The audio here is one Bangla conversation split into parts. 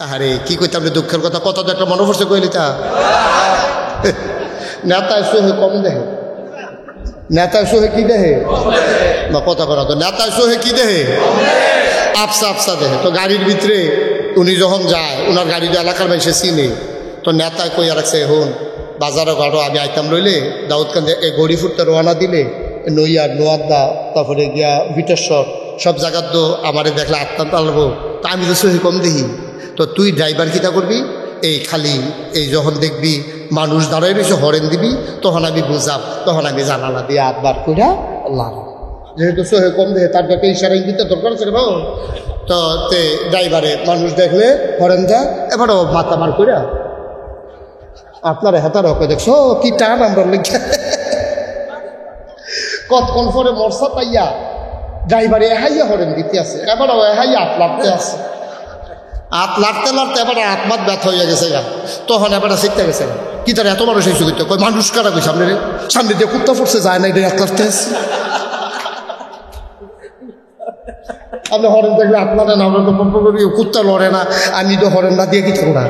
আরে কি কইতাম রে, দুঃখের কথা কত তো একটা মনে পড়ছে কইলি তা নেতায় সোহে কম দেহে, নেতায় সোহে কি দেহে বা কথা করা তো নেতায় সোহে কি দেহে আফসা আফসা দেহে। তো গাড়ির ভিতরে উনি যখন যায় ওনার গাড়িটা এলাকার মানুষে চিনে, তো নেতায় কইয়া রাখছে হন বাজারে ঘাটো আমি আইতাম রইলে দাউদকান্দে এই গড়ি ফুটতে রওনা দিলে নইয়ার নোয়াদা তারপরে গিয়া বিটেশ্বর সব জায়গার তো আমারে দেখলে আত্মান্ত আলবো, তা আমি তো সহি কম দেখি। তো তুই ড্রাইভার কিতা করবি, এই খালি এই যখন দেখবি মানুষ দাঁড়াই রয়েছে হরেন দিবি, তখন আমি বুঝাব, তখন আমি জানালা দিয়ে আটবার কইরা আল্লাহ যেহেতু সহে কম দেহে তার একটা ইশারা ইঙ্গিতে দরকার আছে বাবু। তো তে ড্রাইভারে মানুষ দেখলে হরেন যা এবারও মাথা মার কইরা আপনারা হেতার হকে দেখছো কি টান আমরা লিখে কতক্ষণ পরে মরসা পাইয়া ড্রাইভারে এহাইয়া হরেন দিতে আছে, এবারও এহাইয়া আট লাড়তে আছে, আট লাড়তে লাড়তে এবার আত্মাত ব্যথা হইয়া গেছে গা, তখন এবার শিখতে গেছে কি তার এত মানুষ এই সুবিধা কই মানুষ কারা কই সামনে রে, সামনে দিয়ে কুত্তা পড়ছে যায় না এটা এক লাড়তে আছে। আপনি হরেন দেখলে আপনারা না আমরা তো পম্প করি কুত্তা লড়ে না, আমি তো হরেন না দিয়ে কি থাকবো না।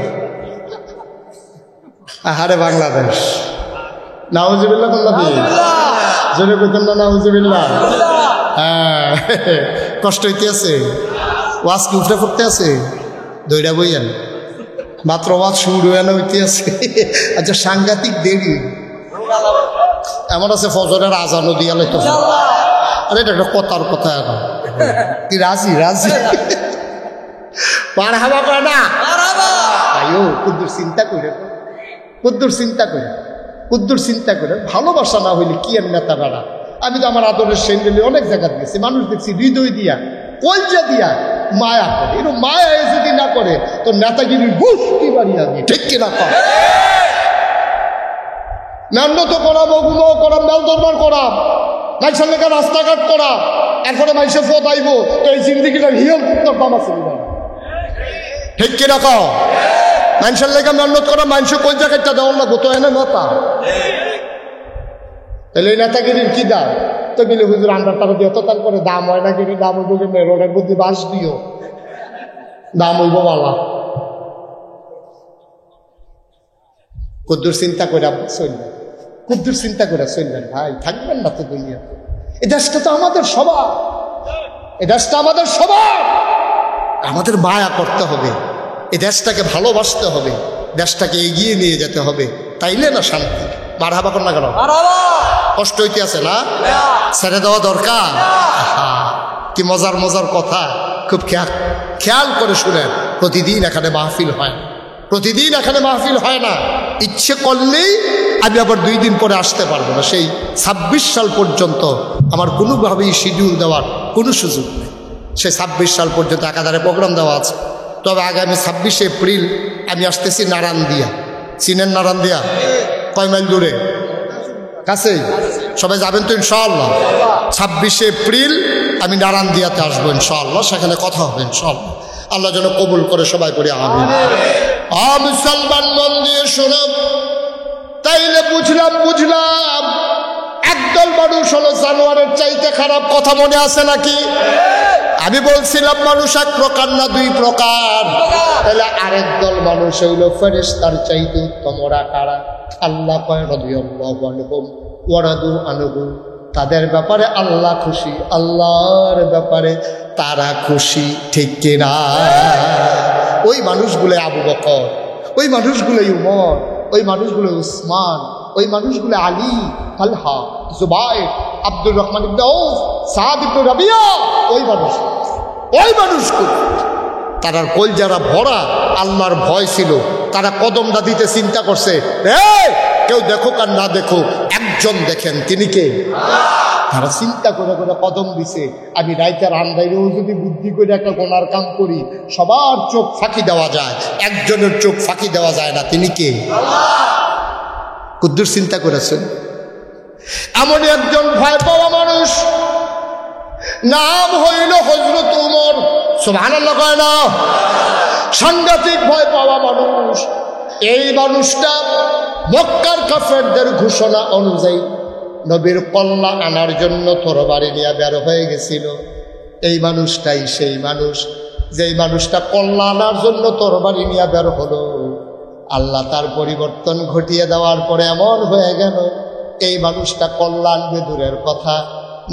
আহারে বাংলাদেশ নাউজুবিল্লাহ জোরে কইতেন না নাউজুবিল্লাহ। হ্যাঁ কষ্ট হইতে আছে, ওয়াজ কি উঠে পড়তে আছে দইরা বইয়েন মাত্র ওয়াজ শুরু এনে হইতে আছে। আচ্ছা সাংঘাতিক দেরি এমন আছে ফজরের আজানও দিয়া লাইতো, আরে এটা একটা কথার কথা এখন কি রাজি রাজি মারহাবা করে না আইও কুদ্দুর চিন্তা করে, কুদ্দুর চিন্তা করে, কুদ্দুর চিন্তা করে ভালোবাসা না হইলে কি আর নেতা বেড়া। আমি তো আমার আদরের সেন্ডেলে অনেক জায়গা গেছি, মানুষ দেখছি হৃদয় দিয়া কলজা দিয়া মায়া করে, এরকম মায়া যদি না করে তো নেতাগিরির গুষ্টি বাড়িয়ে আমি ঠিক কিনা কর মেন্নত করা মগুমো করা মেল দরবার করা মাইসের লেখা রাস্তাঘাট করা এরপরে মাইসে ফোদাইব, তো এই জিন্দিগিটার হিয়ল দাম আছে ঠিক কিনা কর। মানুষের লেখা মেহনত করা মানুষের কোন জায়গাটা দেওয়ার লাগবো তো এনে নেতা, তাহলে এই নেতাগিরির কি দাম তো গেলে হুজুর আমরা তারা দিয়ে তার করে দাম হয় না গিরি দাম হইব রোডের মধ্যে বাস দিও দাম হইব বালা। কুদ্দুর চিন্তা করে চলবেন, কুদ্দুর চিন্তা করে চলবেন ভাই, থাকবেন না তো দুনিয়া। এই দেশটা তো আমাদের সবার, এই দেশটা আমাদের সবার, আমাদের মায়া করতে হবে, এই দেশটাকে ভালোবাসতে হবে, দেশটাকে এগিয়ে নিয়ে যেতে হবে, তাইলে না শান্তি। মারহাবা কর না কেন, কষ্ট হইতে আছে না, ছেড়ে দেওয়া দরকার। কি মজার মজার কথা, খুব খেয়াল করে শুনেন। প্রতিদিন এখানে মাহফিল হয়, প্রতিদিন এখানে মাহফিল হয় না। ইচ্ছে করলেই আমি আবার 2 দিন পরে আসতে পারবো না, সেই 26 সাল পর্যন্ত আমার কোনোভাবেই শিডিউল দেওয়ার কোনো সুযোগ নেই। সে 26 সাল পর্যন্ত একাধারে প্রোগ্রাম দেওয়া আছে। তবে আগামী 26 এপ্রিল আমি আসতেছি নারায়ণদিয়া, চিনেন নারায়ণদিয়া কয় মাইল দূরে কাছেই, সবাই যাবেন তো ইনশাআল্লাহ। 26 এপ্রিল আমি নারায়ণদিয়াতে আসবো ইনশাআল্লাহ, সেখানে কথা হবে ইনশাআল্লাহ। আল্লাহ যেন কবুল করে সবাই করে আমিন। মুসলমান মন দিয়ে শোনাম, তাইলে বুঝলাম একদল মানুষ হলো জানোয়ারের চাইতে খারাপ। কথা মনে আছে নাকি? আমি বলছিলাম মানুষ এক প্রকার না 2 প্রকার, তাহলে আরেক দল মানুষ হইল ফেরেশতার চাইতে উত্তম। ওরা কারা? আল্লাহ কয় রাদিয়াল্লাহু আনহুম ওয়া রাদু আনহু, তাদের ব্যাপারে আল্লাহ খুশি, আল্লাহর ব্যাপারে তারা খুশি, ঠিক কিনা? ওই মানুষগুলো আবু বকর, ওই মানুষগুলো উমর, ওই মানুষগুলো উসমান, ওই মানুষগুলো আলী, তালহা, জুবাইর, আব্দুর রহমান ইবনে আউফ, সাদ ইবনে রাবিয়া, ওই মানুষগুলো তারার কলজারা ভরা আল্লাহর ভয় ছিল। তারা কদমটা দিতে চিন্তা করছে, কেউ দেখুক আর না দেখুক একজন দেখেন, তিনি কে? তারা চিন্তা করে করে কদম দিছে। আমি রাইতের আন্দাইরেও যদি বুদ্ধি করে একটা গোনার কাম করি, সবার চোখ ফাঁকি দেওয়া যায়, একজনের চোখ ফাঁকি দেওয়া যায় না, তিনি কে? কুদ্দুর চিন্তা করেছেন। এমন একজন ভয় পাওয়া মানুষ, নাম হইল হযরত উমর। সুবহানাল্লাহ কয় না? সাংঘাতিক ভয় পাওয়া মানুষ। এই মানুষটা মক্কার কাফেরদের ঘোষণা অনুযায়ী নবীর কল্লা আনার জন্য তরবারি নিয়ে বের হয়ে গেছিল। এই মানুষটাই সেই মানুষ যেই মানুষটা কল্যাণের জন্য তরবারি নিয়ে বের হলো, আল্লাহ তার পরিবর্তন ঘটিয়ে দেওয়ার পরে এমন হয়ে গেল এই মানুষটা কল্যাণ দূরের কথা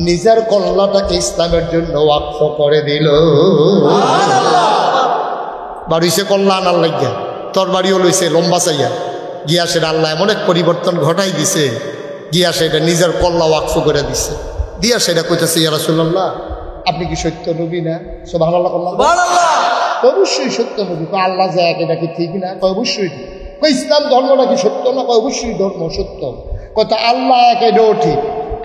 নিজের কল্যাণটাকে ইসলামের জন্য ওয়াকফ করে দিল। বাড়িছে কল্যাণ আল্লাহ গিয়া তরবারিও লইছে লম্বা চাইয়া গিয়া সেটা আল্লাহ এমন এক পরিবর্তন ঘটাই দিছে, গিয়া সেটা নিজের কল্লা ওয়াকফ করে দিছে, দিয়া সেটা কইতেছে ইয়া রাসূলুল্লাহ আপনি কি সত্য নবী না? সুবহানাল্লাহ সুবহানাল্লাহ। অবশ্যই সত্য নবী। আল্লাহ যে এক, এটা কি ঠিক না? অবশ্যই ঠিক। ইসলাম ধর্মটা কি সত্য না? অবশ্যই ধর্ম সত্য। কথা আল্লাহ এক, এটাও ঠিক।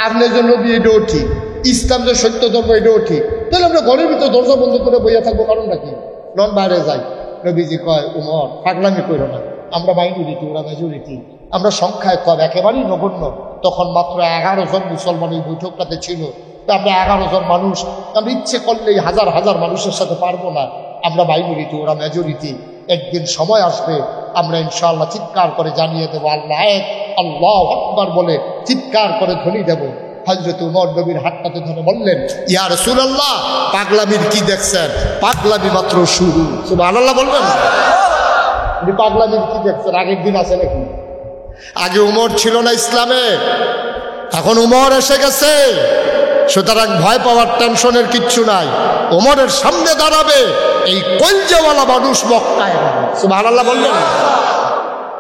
আপনি যে নবী, এটাও ঠিক। ইসলাম যে সত্য ধর্ম, এটাও ঠিক। তাহলে আমরা ঘরের ভিতরে দরজা বন্ধ করে বইয়া থাকবো, কারণটা কি? নন বাইরে যাই। নবীজি কয় উমর পাগলামি করো না, আমরা মাইনরিটি, ওরা মেজরিটি, আমরা সংখ্যায় কম, একেবারেই নগণ্য। তখন মাত্র 11 জন মুসলমান এই বৈঠকটাতে ছিল। তা আমরা 11 জন মানুষ, আমরা ইচ্ছে করলেই হাজার হাজার মানুষের সাথে পারবো না। আমরা মাইনরিটি, ওরা মেজরিটি। একদিন সময় আসবে আমরা ইনশাআল্লাহ চিৎকার করে জানিয়ে দেবো আল্লাহ এক, আল্লাহু আকবার বলে চিৎকার করে ধ্বনি দেব। হযরত উমর নবীর হাতটাতে ধরে বললেন ইয়া রাসূলুল্লাহ পাগলামির কি দেখছেন? পাগলামি মাত্র শুরু। সুবহানাল্লাহ বলবেন। পাগলামির কি দেখছেন? আগের দিন আছে নাকি? আগে উমর ছিল না ইসলামে, এখন উমর এসে গেছে। সুতরাং ভয় পাওয়ার টেনশনের কিচ্ছু নাই। উমরের সামনে দাঁড়াবে এই কলজেওয়ালা মানুষ মক্কায়। সুবহানাল্লাহ বললেন।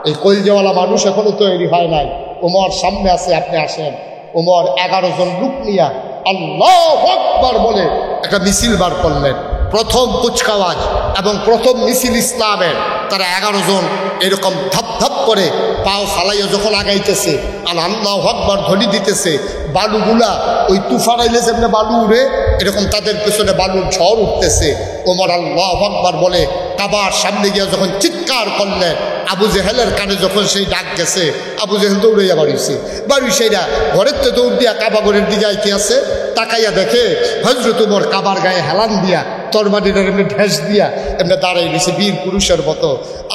এই কলজেওয়ালা মানুষ এখনো তৈরি হয় নাই। উমর সামনে আছে, আপনি আসেন। উমর 11 জন লোক নিয়া আল্লাহু আকবার বলে একটা মিছিল বার করলেন। প্রথম কুচকাওয়াজ এবং প্রথম মিছিল ইসলামের। তারা 11 জন এরকম ধাপ ধাপ করে পাও ফালাইয়া যখন আগাইতেছে আর আল্লাহু আকবার ধ্বনি দিতেছে, বালুগুলা ওই তুফান আইলে যেমনি বালু উড়ে এরকম তাদের পেছনে বালুর ঝড় উঠতেছে। ওমর আল্লাহু আকবার বলে কাবার সামনে গিয়ে যখন চিৎকার করলেন, আবু জেহেলের কানে যখন সেই ডাক গেছে, আবু জেহেল দৌড়াইয়া বাড়িছে। বাড়ি সেইটা ঘরের তো দৌড় দিয়া কাবা ঘরের দিকে কি আছে তাকাইয়া দেখে হযরত উমর কাবার গায়ে হেলান দিয়া তরবারিটার এমনি ঢেস দিয়া এমনি দাঁড়াই গেছে বীর পুরুষের মতো।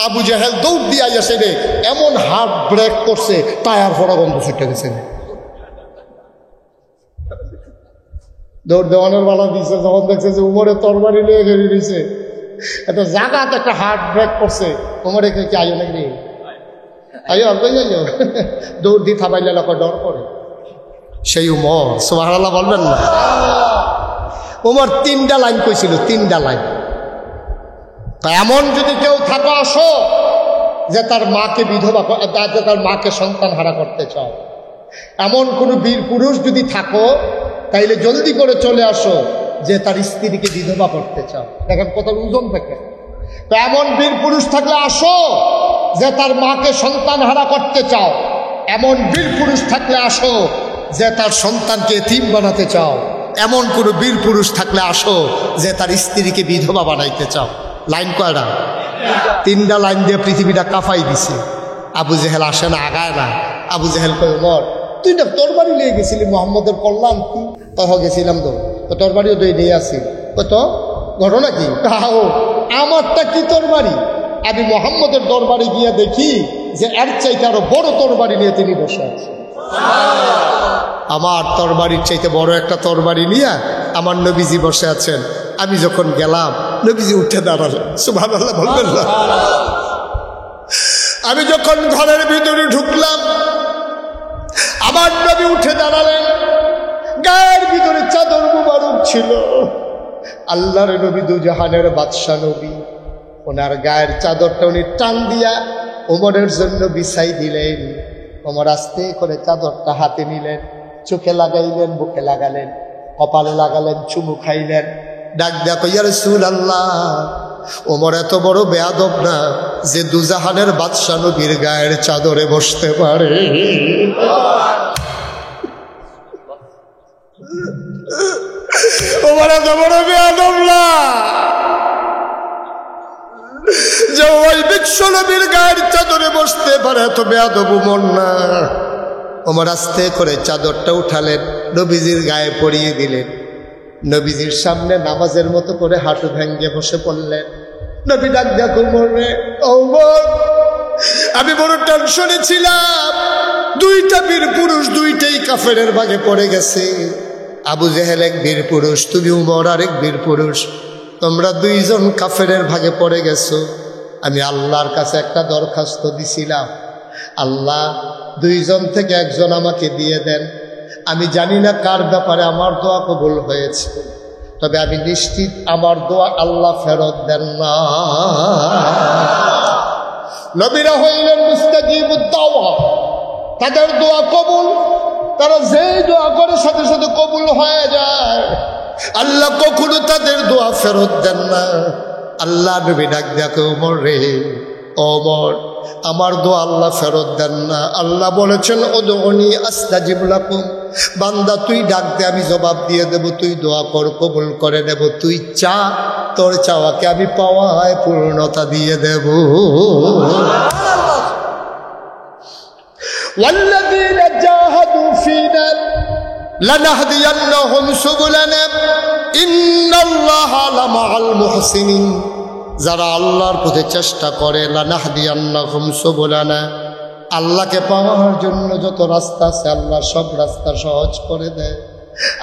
আবু জেহেল দৌড় দিয়া আসে রে এমন হাত ব্রেক করছে টায়ার ফোড়া গন্ধ ছুটে গেছে। দৌড় দেওয়ানোর বেলা দিচ্ছে, যখন দেখছে যে উমরের তরবারি নিয়ে ঘেরে দিয়েছে, একটা জাগাত একটা হার্ট ব্রেক করছে। উমরে কি আইও নাকি রে? আইও আইও দৌড় দিয়ে থামাইলে লোক ডর করে। সেই উমর, সুবহানাল্লাহ বলবেন না? উমর 3টা লাইন কইছিল, 3টা লাইন। তা এমন যদি কেউ থাকো আসো যে তার মাকে বিধবা, তার মাকে সন্তান হারা করতে চাও, এমন কোন বীর পুরুষ যদি থাকো তাইলে জলদি করে চলে আসো যে তার স্ত্রীকে বিধবা করতে চাও। দেখেন কত ওজন থাকে। তো এমন বীর পুরুষ থাকলে আসো যে তার মাকে সন্তান হারা করতে চাও। এমন বীর পুরুষ থাকলে আসো যে তার সন্তানকে এতিম বানাতে চাও। এমন কোন বীর পুরুষ থাকলে আসো যে তার স্ত্রীকে বিধবা বানাইতে চাও। লাইন কয়টা? 3টা লাইন দিয়ে পৃথিবীটা কাঁপাই দিছে। আবু জেহেল আসে না, আগায় না। আবু জেহেল কয় উমর তুই না তরবারি নিয়ে গেছিলি মোহাম্মদের কল্যাণ কি? তখন গেছিলাম তো তরবারিও তো নিয়ে আসি। কত ঘটনা কি? তাও আমারটা কি তরবারি? আমি মোহাম্মদের দরবারে গিয়ে দেখি যে এর চাইতে আরো বড় তরবারি নিয়ে তিনি বসে আছে। আমার তরবারির চাইতে বড় একটা তরবারি নিয়ে আমার নবীজি বসে আছেন। আমি যখন গেলাম নবীজি উঠে দাঁড়ালেন। সুবহানাল্লাহ বলবেন না? আমি যখন ঘরের ভিতরে ঢুকলাম আমার নবী উঠে দাঁড়ালেন। গায়ের ভিতরে চাদর মুবারক ছিল। আল্লাহর নবী দুজাহানের বাদশা নবী, ওনার গায়ের চাদরটা উনি টান দিয়া ওমরের জন্য বিছাই দিলেন। ওমর আস্তে করে চাদরটা হাতে নিলেন, চোখে লাগাইলেন, বুকে লাগালেন, কপালে লাগালেন, চুমু খাইলেন। ডাক দেয়া কই ইয়া রাসূলুল্লাহ ওমর এত বড় বেয়াদব না যে দুজাহানের বাদশা নবীর গায়ের চাদরে বসতে পারে। ওমর এত বড় বেয়াদব না যে ওই বিশ্ব নবীর গায়ের চাদরে বসতে পারে, এত বেয়াদব ওমর না। ওমর আস্তে করে চাদরটা উঠালেন, নবীজির গায়ে পরিয়ে দিলেন। নবীজির সামনে নামাজের মতো করে হাঁটু ভেঙ্গে বসে পড়লেন। নবী ডাক দেয়া ওমর রে, ওমর আমি বড় টেনশনে ছিলাম। 2টা বীর পুরুষ 2টাই কাফেরের ভাগে পড়ে গেছে। আবু জেহেল এক বীর পুরুষ, তুমি উমর আরেক বীর পুরুষ। তোমরা দুইজন কাফেরের ভাগে পড়ে গেছো। আমি আল্লাহর কাছে একটা দরখাস্ত দিছিলাম, আল্লাহ দুইজন থেকে একজন আমাকে দিয়ে দেন। আমি জানি না কার ব্যাপারে আমার দোয়া কবুল হয়েছে, তবে আমি নিশ্চিত আমার দোয়া আল্লাহ ফেরত দেন না। নবীরা হইলেন মুস্তাজিবুদ দাওয়া, তাদের দোয়া কবুল, তারা যেই দোয়া করে সাথে সাথে কবুল হয়ে যায়। আল্লাহ কখনো তাদের দোয়া ফেরত দেন না। আল্লাহ নবী ডাক দেখে, ওমর রে, ওমর আমার দোয়া আল্লাহ ফেরত দেন না। আল্লাহ বলেছেন, উদউনি আস্তাজিব লাকুম, বান্দা তুই ডাক দে আমি জবাব দিয়ে দেব, তুই দোয়া কর কবুল করে নেব, তুই চা, তোর চাওয়াকে আমি পাওয়ায় পূর্ণতা দিয়ে দেব। ওয়াল্লাযীনা জাহাদু ফীনা লানাহদিয়ান্নাহুম সুবুলানা ইন্নাল্লাহা লামাআল মুহসিনিন, যারা আল্লাহর পথে চেষ্টা করে, লানাহদিয়ান্নাহুম সুবুলানা, আল্লাহকে পাওয়ার জন্য যত রাস্তা আছে আল্লাহ সব রাস্তা সহজ করে দেয়।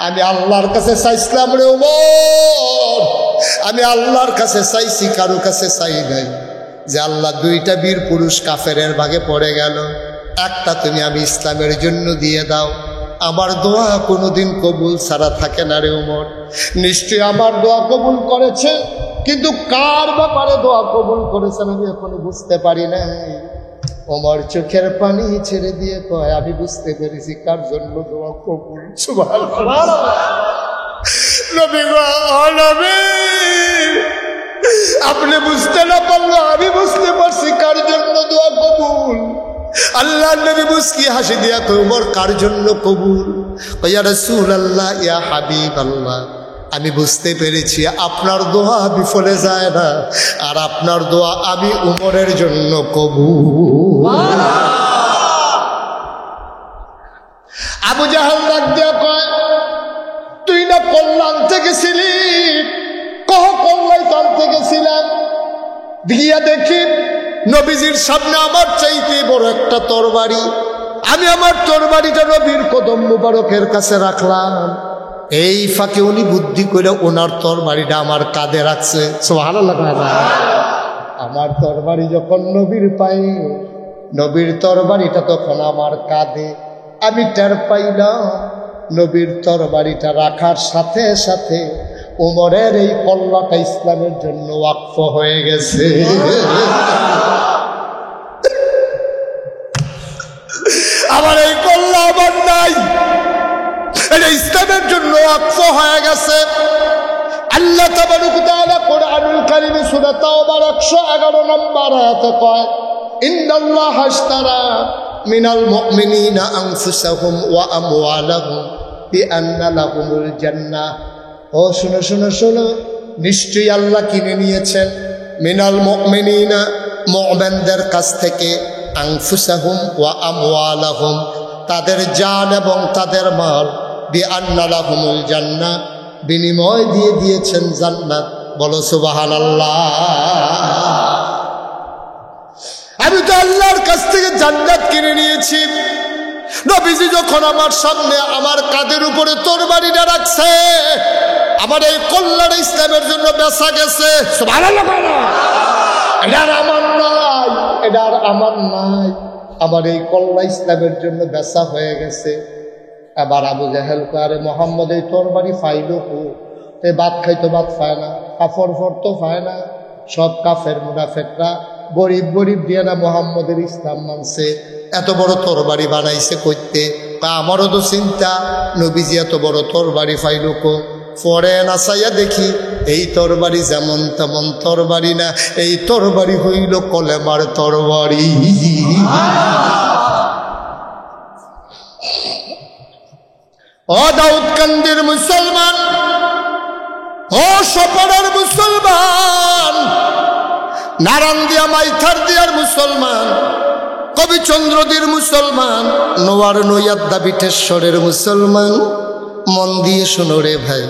আমি আল্লাহর কাছে চাইছিলাম রে ওমর, আমি আল্লাহর কাছে চাইছি, কারো কাছে চাই নাই। যে আল্লাহ দুইটা বীর পুরুষ কাফেরের ভাগে পড়ে গেল, একটা তুমি আমি ইসলামের জন্য দিয়ে দাও। আমার দোয়া কোনোদিন কবুল ছাড়া থাকে না রে ওমর। নিশ্চয়ই আমার দোয়া কবুল করেছে, কিন্তু কার ব্যাপারে দোয়া কবুল করেছেন আমি এখনো বুঝতে পারি নাই। ওমর চোখের পানি ছেড়ে দিয়ে কয়, আমি বুঝতে পেরেছি কার জন্য দোয়া কবুল। সুবহানাল্লাহ। নবী গো, নবী আপনি বুঝতে না পারলো আমি বুঝতে পারছি কার জন্য দোয়া কবুল। আল্লাহ নবী মুস্কি হাসি দিয়া কয়, ওমর কার জন্য কবুল? ইয়া রাসূলুল্লাহ, ইয়া হাবিবাল্লাহ, আমি বুঝতে পেরেছি আপনার দোয়া বিফলে যায় না, আর আপনার দোয়া আমি উমরের জন্য কবুল। আবু জাহাল ডাক দিয়া কয়, তুই না কল্যাণ থেকে ছিলি? কহ কল্যাণ থেকে ছিলাম। দিয়া দেখি নবীজির সামনে আমার চাইতে বড় একটা তরবারি, আমি আমার তরবারিটা নবীর কদম মুবারকের কাছে রাখলাম। এই ফাঁকে উনি বুদ্ধি করে ওনার তরবারিটা আমার কাঁধে রাখছে। সুবহানাল্লাহ। আমার তরবারি যখন নবীর পায়ে, নবীর তরবারিটা তখন আমার কাঁধে। আমি টের পাইলাম নবীর তরবারিটা রাখার সাথে সাথে ওমরের এই কল্লাটা ইসলামের জন্য ওয়াকফ হয়ে গেছে। আমার এই কল্লা আমার নাই, এটা ইসলামের জন্য ওয়াকফ হয়ে গেছে। আল্লাহ তাবারক ওয়া তাআলা কোরআনুল কারীমে সূরা তাওবার 111 নম্বর আয়াতে কয়, ইন্নাল্লাহা আশতারা মিনাল মুমিনিনা আনফুসাহুম ওয়া আমওয়ালাহুম বিআন্না লাহুমুল জান্নাহ। ও শুনো শুনো শুনো, নিশ্চয়ই আল্লাহ কিনে নিয়েছেন মিনাল মুমিনিনা, মুমিনদের কাছ থেকে, আনফুসাহুম ওয়া আমওয়ালাহুম, তাদের জান এবং তাদের মাল, বিআন্না লাহুমুল জান্নাহ, বিনিময় দিয়ে দিয়েছেন জান্নাত। বলো সুবহানাল্লাহ। আমি তো আল্লাহর কাছ থেকে জান্নাত কিনে নিয়েছি। নবীজি যখন আমার সামনে আমার কাঁধের উপরে তরবারিটা রাখছে, আমার এই কল্যাণ ইসলামের জন্য বেচা গেছে। সুবহানাল্লাহ। এটা আমার নাই, এটা আমার নাই, আমার এই কল্যাণ ইসলামের জন্য বেচা হয়ে গেছে। আবার আবু জাহেল আরে মোহাম্মদ এই তরবারি ফাইল ভাত খাইতো ভাত পায় না, কাপড় পরতো পায় না। সব কাফের মুনাফিকরা গরিব গরিব দিয়ে না মোহাম্মদের ইসলাম মানছে। এত বড় তরবারি বানাইছে কইতে, আমারও তো চিন্তা নবীজি এত বড় তরবারি ফাইল কো। পরে নাচাইয়া দেখি এই তরবারি যেমন তেমন তরবারি না, এই তরবারি হইল কলেমার তরবারি। ও দাউদকান্দির মুসলমান, ও সপরের মুসলমান, নারায়ণদিয়া মাইথার দিয়ার মুসলমান, কবিচন্দ্রদীর মুসলমান, নোয়ার নৈয়াদ্দা বিঠেশ্বরের মুসলমান, মন দিয়ে শোনো রে ভাই,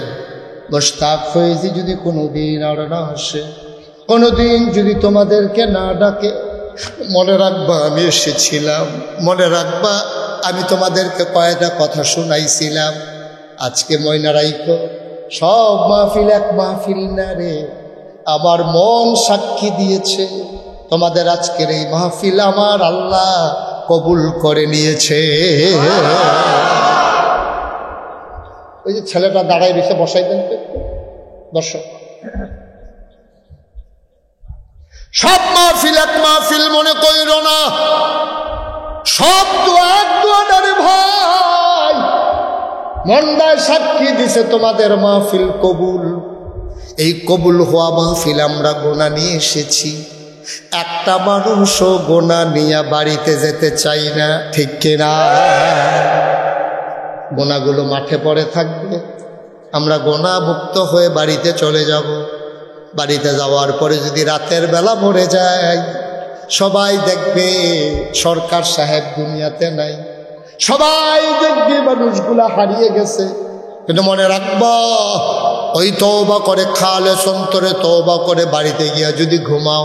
মোশতাক ফয়েজি যদি কোনোদিন আর না আসে, কোনোদিন যদি তোমাদেরকে না ডাকে, মনে রাখবা আমি এসেছিলাম, মনে রাখবা আমি তোমাদেরকে কয়টা কথা শোনাইছিলাম। আজকে ময়না রাইখো, সব মাহফিল এক মাহফিল না রে, আমার মন সাক্ষী দিয়েছে তোমাদের আজকের এই মাহফিল আমার আল্লাহ কবুল করে নিয়েছে। ওই যে ছেলেটা দাঁড়ায় রয়েছে, বসাই দেন দর্শক। সব মাহফিল এক মাহফিল মনে কইরো না, সব দোয়া এক দোয়ারে ভাই। মন্দায় সাক্ষী দিছে তোমাদের মাহফিল কবুল। এই কবুল হওয়া মাহফিল আমরা গোনা নিয়ে এসেছি। একটা মানুষও গোনা নিয়ে বাড়িতে যেতে চাই না, ঠিক কিনা? গোনাগুলো মাঠে পড়ে থাকবে, আমরা গোনা মুক্ত হয়ে বাড়িতে চলে যাব। বাড়িতে যাওয়ার পরে যদি রাতের বেলা মরে যায়, সবাই দেখবে সরকার সাহেব দুনিয়াতে নাই, সবাই দেখবে মানুষগুলা হারিয়ে গেছে। কিন্তু মনে রাখবা, ওই তওবা করে খালেস অন্তরে তওবা করে বাড়িতে গিয়া যদি ঘুমাও,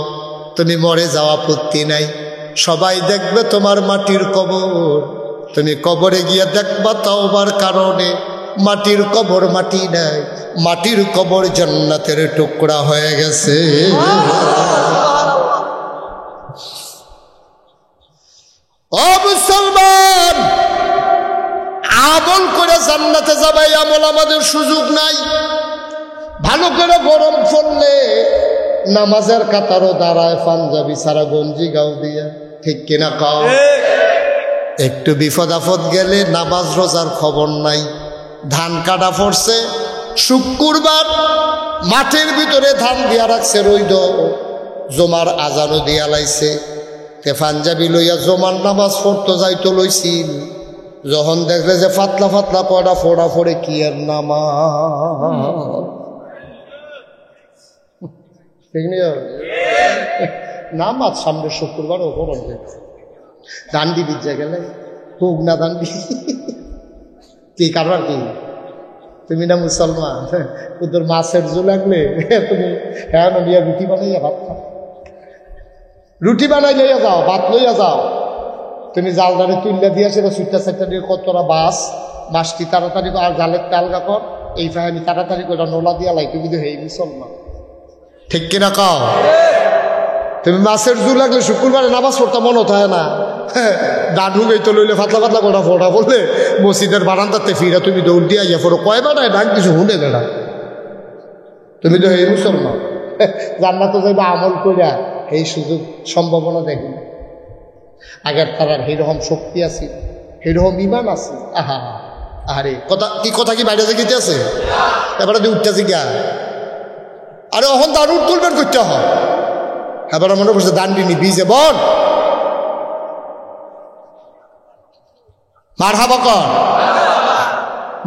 তুমি মরে যাওয়া আপত্তি নাই। সবাই দেখবে তোমার মাটির কবর, তুমি কবরে গিয়া দেখবা তওবার কারণে মাটির কবর মাটি নাই, মাটির কবর জান্নাতের টুকরা হয়ে গেছে। ও মুসলমান, আমল করে জান্নাতে যাবে, আমল আমাদের সুযোগ নাই। ভালো করে গরম পড়লে নামাজের কাতারও দাঁড়ায় পাঞ্জাবি সারা গঞ্জি গাও দিয়া, ঠিক কিনা কাও? একটু বিপদ আপদ গেলে নামাজ রোজার খবর নাই। ধান কাটা পড়ছে শুক্রবার, মাঠের ভিতরে ধান দিয়া রাখছে, রইদ জমার আজানও দিয়া লাইছে। তে পাঞ্জাবি লইয়া জমার নামাজ পড়তে যাইতো লইছিল, যখন দেখলে যে ফাতলা ফাতলা কয়টা ফোড়া ফোড়ে কি আর নামাজ। নামাজ সামনে শুক্রবার ও করন দান্ডি বিদ্যা গেলে হুক না দান্ডি কি কারবার কি? তুমি না মুসলমান, তোর মাছের জো লাগলে তুমি হ্যাঁ নিয়ে রুটি বানাইয়া ভাত খাও, রুটি বানাই লইয়া যাও, ভাত লইয়া যাও। তুমি জালদারে তুললে দিয়ে সেটা সুইটা সাইটটা দিয়ে কতটা মাছটি তাড়াতাড়ি আর জালের তালগা কর, এই ফাহানি তাড়াতাড়ি করে নোলা দিয়া লাই, তুমি তো হেই মুসলমান, ঠিক কিনা কাও? তুমি মাছের জু লাগলে শুক্রবারে নামাজ পড়তে মন হয় না, ডান হুগেই তো লইলে ফাতলা ফাতলা কটা ফোটা বললে মসজিদের বারান্দাতে ফিরা তুমি দৌড় দিয়ে ইয়া ফোরো কয় বানায় ডাক কিছু হুঁড়ে বেড়া, তুমি তো এই মুসলমান। জান্নাতে যাইবা আমল কইরা, এই সুযোগ সম্ভাবনা দেখি আগের তারার সেইরকম শক্তি আছে, সেইরকম ইমান আছে। আহা আরে কথা কি বাইরে গেতে আছে, এবারে উঠতেছে গিয়া, আরে অহন দারুণ তুলবেন করতে হয়। এবার মনে করছে দান্ডিনী বিজে বল মার হাবা কর,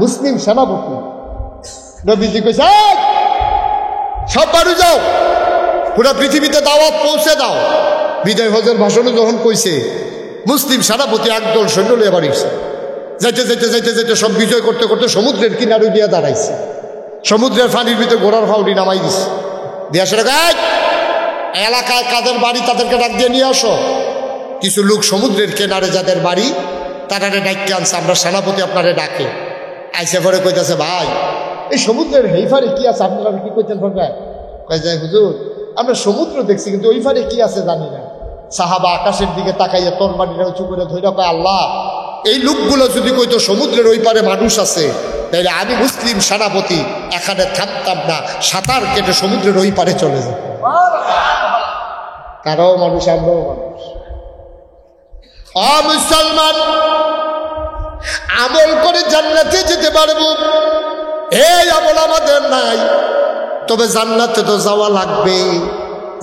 মুসলিম সেনাপতি নবীজি কইছে সব বাড়ি যাও, পুরা পৃথিবীতে দাওয়াত পৌঁছে দাও। বিদায় হজের ভাষণে যখন কইছে, মুসলিম সেনাপতি একদল সৈন্য লিয়ে বাড়িছে, যাইতে যাইতে যাইতে যাইতে সব বিজয় করতে করতে সমুদ্রের কিনারে দিয়ে দাঁড়াইছে। সমুদ্রের পানির ভিতরে ঘোড়ার ফাউডি নামাই দিছে, দিয়ে আসলে এলাকায় কাদের বাড়ি তাদেরকে ডাক দিয়ে নিয়ে আসো। কিছু লোক সমুদ্রের কিনারে যাদের বাড়ি তারারে ডাককে আনছে, আমরা সেনাপতি আপনারে ডাকে। আইসে পরে কইতেছে, ভাই এই সমুদ্রের এই ফারে কি আছে, আপনারা কি কইতেন? কয়ে যায়, হুজুর আমরা সমুদ্র দেখছি কিন্তু ওই ফারে কি আছে জানি না। সাহাবা আকাশের দিকে তাকাইয়া তরবারিটা উঁচু করে ধইরা কয়, আল্লাহ এই লোকগুলো যদি কইতো সমুদ্রের ওই পারে মানুষ আছে, তাইলে আমি মুসলিম সেনাপতি এখানে থাকতাম না, সাঁতার কেটে সমুদ্রের ওই পারে চলে যেত। তারাও মানুষ, আমরাও মানুষ। মুসলমান, আমল করে জান্নাতে যেতে পারবো, এই আমল আমাদের নাই, তবে জান্নাতে তো যাওয়া লাগবে।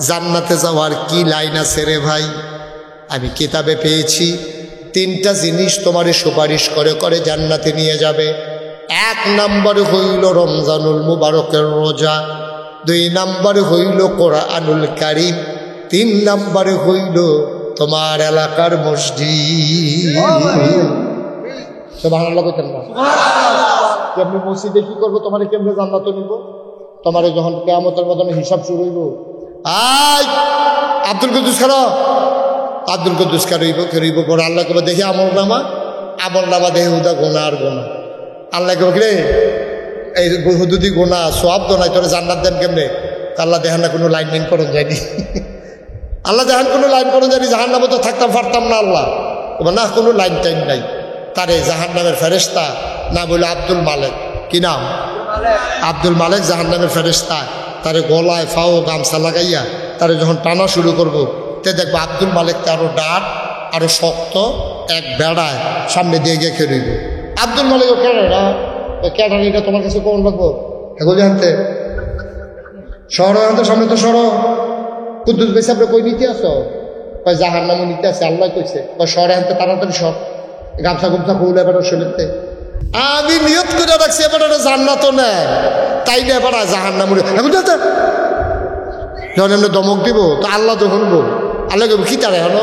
জান্নাতে যাওয়ার কি লাইন আছে রে ভাই? আমি কিতাবে পেয়েছি, 3টা জিনিস তোমারে সুপারিশ করে করে জান্নাতে নিয়ে যাবে। 1 নম্বর হইল রমজানুল মুবারকের রোজা, 2 নম্বর হইল কোরআনুল কারীম, 3 নম্বরে হইল তোমার এলাকার মসজিদ। সুবহানাল্লাহ কইতেন না? কেমনে মসজিদে কি করবো, তোমারে কেমনে জান্নাতে নিব? তোমারে যখন কিয়ামতের ময়দানে হিসাব শুরু হইব, আব্দুল কুদ্দুস খারা, আব্দুল কুদ্দুস খারইব পরে আল্লাহ কবে দেখি আমল নামা দেখে হুদা গোনা আর গোনা। আল্লাহ কবে রে এই হুদুদি গোনা সব তো নাই, তোরা জান্নাত দেন কেমনে? আল্লাহ দেখেন না কোনো লাইন করুন যায়নি আল্লাহ দেখেন কোনো লাইন করুন যায়নি জাহান্নামে তো থাকতাম পারতাম না আল্লাহ না কোনো লাইন টাইন নাই তারে জাহান্নামের ফেরেশতা না বলে আব্দুল মালেক কি নাম আব্দুল মালেক জাহান্নামের ফেরেশতা তারে গলায় ফাও গামছা লাগাইয়া তারে যখন টানা শুরু করবো তে দেখবো আব্দুল মালেককে আরো ডাট আরো শক্ত এক বেড়ায় সামনে দিয়ে গিয়ে খেয়ে রইব আব্দুল মালিক ও ক্যাটারিটা তোমার কাছে কোন লাগবো এগুলি আনতে শহর আনতে সামনে তো সর কুদ্দুস বেশি আপনি কই নিতে আসো জাহার নামও নিতে আসে আল্লাহ কইছে বা শহরে আনতে তাড়াতাড়ি সর গামছা গুমছা খুলে এবার শরীরতে আমি নিয়ত করে রাখছি এবার জান্নাত নেয় তাই না এবার জাহার নাম যখন এমনি দমক দিব তো আল্লাহ তো শুনবো আল্লাহ কব কি তারা হলো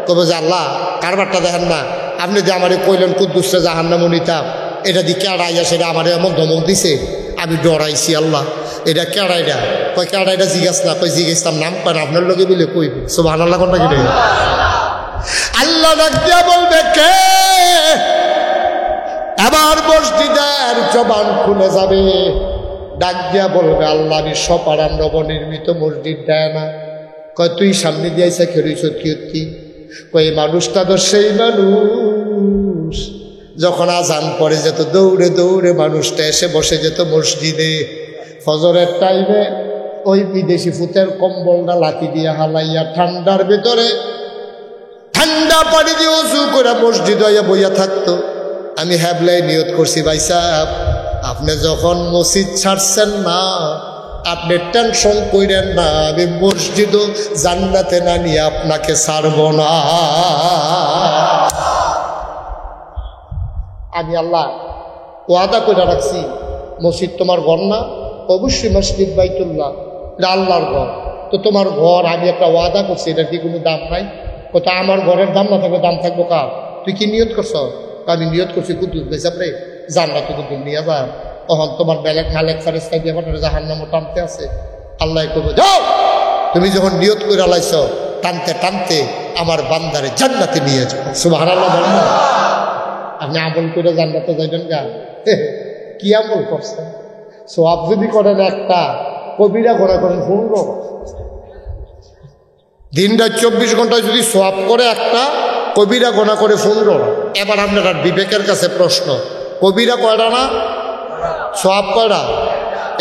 কবে যে আল্লাহ কারবারটা দেখেন না আপনি যে আমার কইলেন কুদ্দুসরে জাহার নামও নিতাম এটা দিয়ে কেড়াইয়া সেটা আমার এমন ধমক দিছে আমি ডরাইছি আল্লাহ এটা কেড়াইটা কয় কেড়াইটা জিজ্ঞাস না কই জিজ্ঞাসতাম নাম পান আপনার লোকে বলে কইব সুবহানাল্লাহ কোনটা কি আল্লাহ ডাক দিয়া বলবে কে আবার মসজিদের জবান খুলে যাবে ডাক দিয়া বলবে আল্লাহ আমি সপাড়ার নবনির্মিত মসজিদ দেয় না কয় তুই সামনে দিয়েছে খেয়েছ কি কই মানুষটা তো সেই মানুষ যখন আজান পড়ে যেত দৌড়ে দৌড়ে মানুষটা এসে বসে যেত মসজিদে ফজরের টাইমে ওই বিদেশি ফুতের কম্বলটা লাঠি দিয়ে হালাইয়া ঠান্ডার ভিতরে ঠান্ডা পানি দিয়ে উঁচু করে মসজিদ হইয়া বইয়া থাকতো আমি হ্যাবলাই নিয়ত করছি ভাই সাহেব আপনি যখন মসজিদ ছাড়ছেন না আপনি টেনশন করেন না আমি মসজিদও জান্নাতে না নিয়ে আপনাকে ছাড়ব না আমি আল্লাহ ওয়াদা করে রাখছি মসজিদ তোমার ঘর না অবশ্যই মসজিদ বাইতুল্লাহ এটা আল্লাহর ঘর তো তোমার ঘর আমি একটা ওয়াদা করছি এটা কি কোনো দাম নাই কোথাও আমার ঘরের দাম না থাকবে দাম থাকবো কার তুই কি নিয়ত করছ আমি নিয়ত করছি কুদ্দুস বেচাপ রে জান্নাত কুদ্দুস নিয়ে যা তখন তোমার বেলা খালেক ফারেস্তা দিয়ে জাহান্নামও টানতে আছে আল্লাহ কবে যাও তুমি যখন নিয়ত করে লাইছ টানতে টানতে আমার বান্দারে জান্নাতে নিয়ে যাও সুবহানাল্লাহ বলেন না আপনি আমল করে জান্নাতে যাইবেন গা কি আমল করছেন সওয়াব যদি করেন একটা কবিরা গোনা করেন 15 দিন রাত 24 ঘন্টায় যদি সওয়াব করে একটা কবিরা গোনা করে 15 এবার আপনার বিবেকের কাছে প্রশ্ন কবিরা কয়টা না সওয়াব কয়টা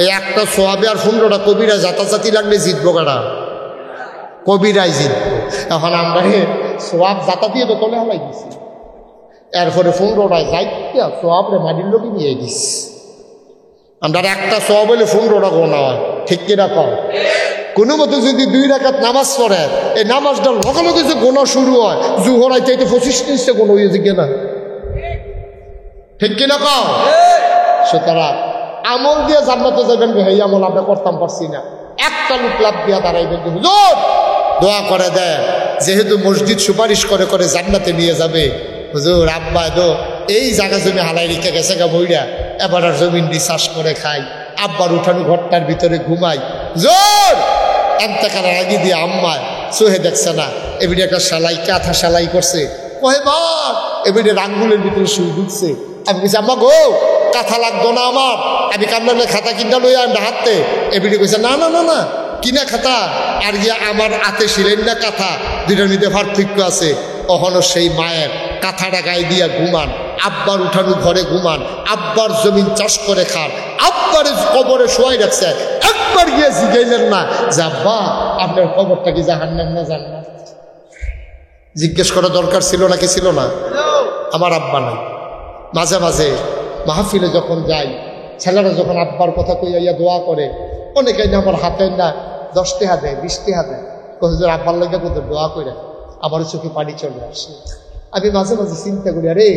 এই একটা সওয়াবে আর 15টা কবিরা জাতাজাতি লাগলে জিতবো কারা কবিরাই জিতবো এখন আমরা সওয়াব জাতা দিয়ে তো তলে হালাই দিছি এরপরে 15টায় যাইতে সওয়াব রে মাটির লোকে নিয়ে দিস আমরা একটা সওয়াব হলে 15টা গোনা হয় ঠিক কিনা কম কোনো মতো যদি 2 রাকাত নামাজ পড়ে এই নামাজটার লগে লগে যে গোনা শুরু হয় জুহর আইতে 25-30টা গোনা হয়ে যায় না ঠিক কিনা কম সুতরাং আমল দিয়ে জান্নাতে যাবেন এই আমল আমরা করতাম পারছি না একটা লোক লাভ দিয়া দাঁড়াইবেন হুজুর দোয়া করে দেয় যেহেতু মসজিদ সুপারিশ করে করে জান্নাতে নিয়ে যাবে হুজুর আব্বা দো এই জায়গা জমি হালাই রেখে গেছে গা বইরা এবার আর জমিন রিসার্চ করে খাই আব্বার উঠানো ঘরটার ভিতরে ঘুমাই জোর এমতেকারের আগে দিয়ে আম্মায় সোহে দেখছে না এবিডে একটা সেলাই কাঁথা সেলাই করছে কহে বার এবিডে রাঙ্গুলের ভিতরে শুয়ে ঢুকছে আমি বলছি আম্মা গো কাঁথা লাগতো না আমার আমি কামলার খাতা কিনা লইয়া আমরা হাতে এবিডে কইছে না না না না কিনা খাতা আর গিয়া আমার হাতে ছিলেন না কাঁথা দুইটার মধ্যে পার্থক্য আছে কখনো সেই মায়ের কাঁথাটা গায়ে দিয়া ঘুমান আব্বার উঠানো ঘরে ঘুমান আব্বার জমিন চাষ করে খান আব্বার কবরে শোয়াই রাখছে একবার গিয়ে জিজ্ঞাইলেন না যে আব্বা আপনার কবরটা কি জাহান্নাম না জান্নাত জিজ্ঞেস করা দরকার ছিল নাকি ছিল না আমার আব্বা নাই মাঝে মাঝে মাহফিলে যখন যাই ছেলেরা যখন আব্বার কথা কইয়া দোয়া করে অনেকে না আমার হাতে না 10 টাকা দেয় 20 টাকা দেয় হুজুর আব্বার লাগে কোথাও দোয়া করে আমার চোখে পানি চলে আসে আমি মাঝে মাঝে চিন্তা করি আরে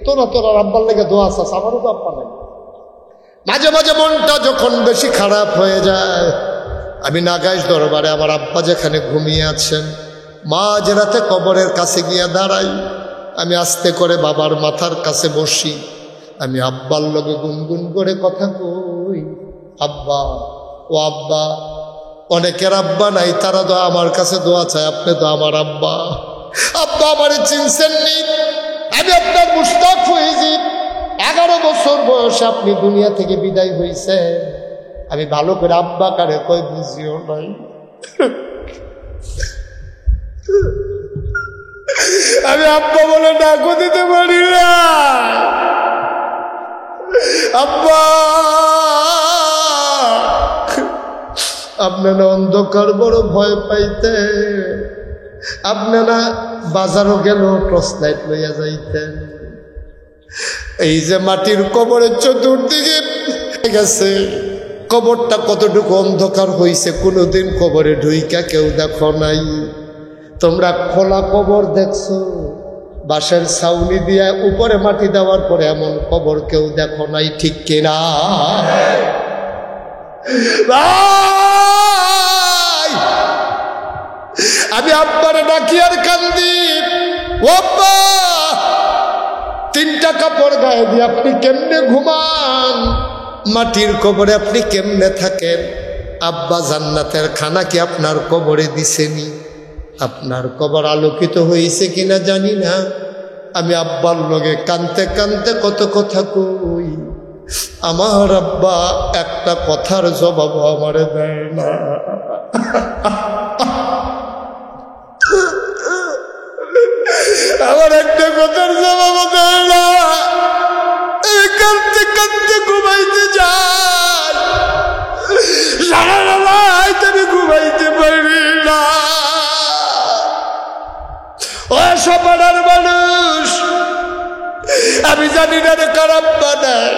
তোরা আব্বার লেগে দোয়া চাস আমারও তো আব্বা নাই মাঝে মাঝে মনটা যখন বেশি খারাপ হয়ে যায় আমি নাগাইশ দরবারে আমার আব্বা যেখানে ঘুমিয়ে আছেন মা যে রাতে কবরের কাছে গিয়া দাঁড়াই আমি আস্তে করে বাবার মাথার কাছে বসি আমি আব্বার লগে গুনগুন করে কথা কই আব্বা ও আব্বা অনেকের আব্বা নাই তারা তো আমার কাছে দোয়া চায় আপনি তো আমার আব্বা আব্বা আমার চিনছেন নি আমি আপনার মুশতাক হয়েছি 11 বছর বয়সে আপনি দুনিয়া থেকে বিদায় হয়েছেন আমি ভালো করে আব্বা কারে কই বুঝিও নাই। আমি আব্বা বলে ডাকও দিতে পারি না। আব্বা, আপনারা অন্ধকার বড় ভয় পাইতে, আপনারা বাজারও গেল টর্চ লাইট লইয়া যাইতেন। এই যে মাটির কবরের চতুর্দিকে গেছে, কবরটা কতটুকু অন্ধকার হইছে, কোনোদিন কবরে ঢুইকা কেউ দেখো নাই। তোমরা খোলা কবর দেখছো, বাঁশের ছাউনি দিয়া উপরে মাটি দেওয়ার পরে এমন কবর কেউ দেখো নাই, ঠিক কিনা? আমি আব্বারে ডাকি আর কান্দি, ও আব্বা, 3টা কাপড় গায়ে দিয়ে আপনি কেমনে ঘুমান? মাটির কবরে আপনি কেমনে থাকেন? আব্বা, জান্নাতের খানা কি আপনার কবরে দিছেনি? আপনার কবর আলোকিত হয়েছে কিনা জানি না। আমি আব্বার লগে কানতে কানতে কত কথা কই, আমার আব্বা একটা কথার জবাব আমারে দেয় না। আমার একটা কথার জবাব দেয় না। কাঁদতে কাঁদতে ঘুমাইতে যাই, সারা রাত আমি ঘুমাইতে পারি না। ও সবার মানুষ, আমি জানি না রে খারাপ বানাই,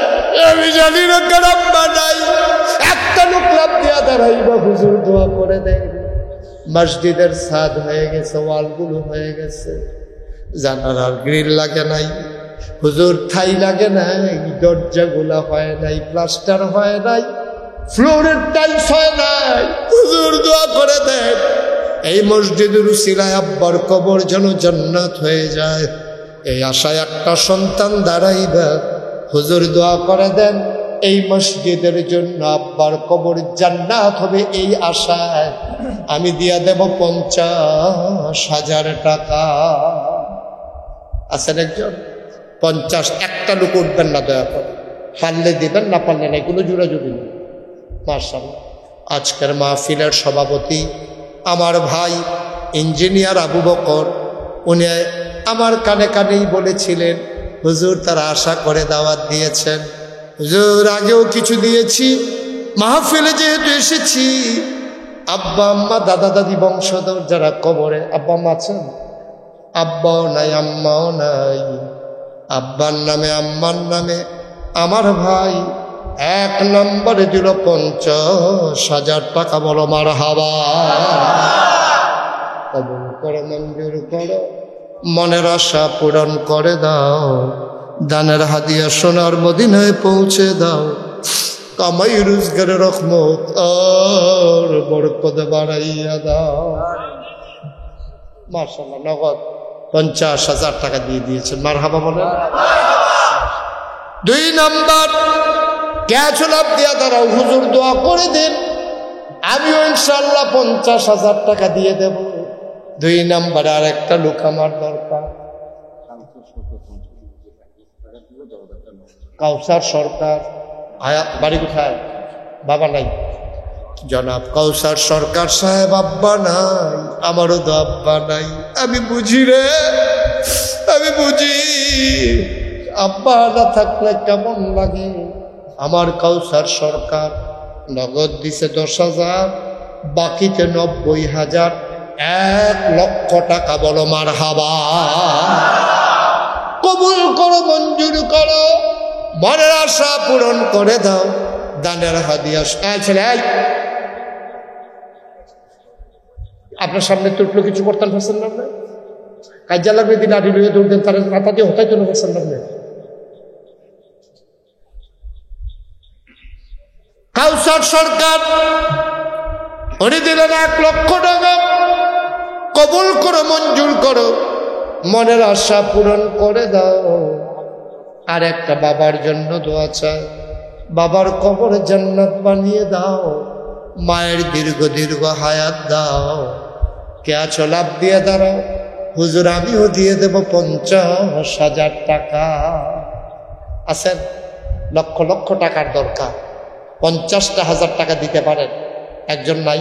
আমি জানি না খারাপ বানাই। একটা লোক লাভ দিয়া দাঁড়াইবা, হুজুর দোয়া করে দেয়। মসজিদের ছাদ হয়ে গেছে, ওয়ালগুলো হয়ে গেছে, জানালার গ্রিল লাগে নাই, হুজুর ঠাই লাগে নাই, দরজাগুলা হয় নাই, প্লাস্টার হয় নাই, ফ্লোরের টাইলস হয় নাই। হুজুর দোয়া করে দেন এই মসজিদের উসিলায় আব্বার কবর যেন জান্নাত হয়ে যায়। এই আশায় একটা সন্তান দাঁড়াইবা, হুজুর দোয়া করে দেন এই মসজিদের জন্য আব্বার কবর জান্নাত হবে। এই আশায় আমি দিয়া দেব 50,000 টাকা। আছেন একজন 50, একটা লোক উঠবেন না দয়া করে, পারলে দিবেন, না পারলে নাই, কোনো জোড়াজুড়ি নেই। মাশাআল্লাহ। আজকের মাহফিলের সভাপতি আমার ভাই ইঞ্জিনিয়ার আবু বকর, উনি আমার কানে কানেই বলেছিলেন, হুজুর তারা আশা করে দাওয়াত দিয়েছেন, হুজুর আগেও কিছু দিয়েছি, মাহফিলে যেহেতু এসেছি, আব্বা আম্মা দাদা দাদি বংশধর যারা কবরে, আব্বা আম্মা আছেন? আব্বাও নাই, আম্মাও নাই। আব্বার নামে আম্মার নামে আমার ভাই 1 নম্বরে দিল 50,000 টাকা। বলো মারহাবা। কবুল করো, মঞ্জুর করো, মনের আশা পূরণ করে দাও, দানের হাদিয়া সোনার মদিনায় পৌঁছে দাও, কামাই রোজগারের রহমত আর বরকত বাড়াইয়া দাও। মাশাআল্লাহ, নগদ 50,000 টাকা দিয়ে দিয়েছেন, মারহাবা বলেন। 2 নম্বর, ক্যাচ লাভ দিয়া দাঁড়াও, হুজুর দোয়া করে দিন, আমিও ইনশাআল্লাহ 50,000 টাকা দিয়ে দেব। 2 নম্বর, আর একটা লোক আমার দরকার, কাউসার সরকার। বাড়ি কোথায়? বাবা নাই? জনাব কাউসার সরকার সাহেব আব্বা নাই, আমারও তো আব্বা নাই। আমি বুঝি রে, আমি বুঝি আব্বা না থাকলে কেমন লাগে। আমার কাউসার সরকার নগদ দিছে 10,000, বাকিতে 90,000, 1 লক্ষ টাকা। বলো মারহাবা। কবুল করো, মঞ্জুর করো, মনের আশা পূরণ করে দাও, দানের হাদিয়া। ছেলে আপনার সামনে তো উঠলো, কিছু করতেন পারছেন না, আপনি কাজা লাগবে দিন আড়ি লইয়ে দৌড়তেন, তার মাথা দিয়ে হতাই তো পারছেন না। কাউসার সরকার উনি দিলেন 1 লক্ষ টাকা। কবুল করো, মঞ্জুর করো, মনের আশা পূরণ করে দাও। আর একটা বাবার জন্য দোয়া চাই, বাবার কবর জান্নাত বানিয়ে দাও, মায়ের দীর্ঘ দীর্ঘ হায়াত দাও। কে আছো লাভ দিয়ে দাঁড়াও, হুজুর আমিও দিয়ে দেব 50,000 টাকা। আছেন? লক্ষ লক্ষ টাকার দরকার, 50,000 টাকা দিতে পারেন? একজন নাই?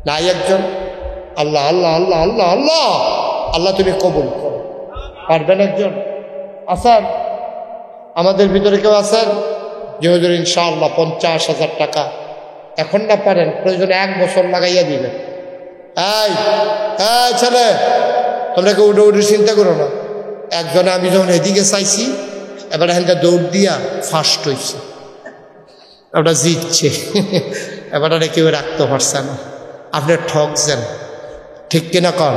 নাই একজন? আল্লাহ আল্লাহ আল্লাহ আল্লাহ আল্লাহ আল্লাহ তুমি কবুল করো। পারবেন একজন? আছেন আমাদের ভিতরে কেউ আছেন যে হুজুর ইনশাআল্লাহ 50,000 টাকা এখন না পারেন, প্রয়োজনে 1 বছর লাগাইয়া দিবেন? এই এই ছেলে, তোমরা কেউ উঠে উঠে চিন্তা করো না। একজনে আমি যখন এদিকে চাইছি, এবার এখানটা দৌড় দিয়া ফার্স্ট হয়েছে, ওটা জিতছে, এবার কেউ রাখতে পারছে না। আপনি ঠকছেন, ঠিক কিনা কন?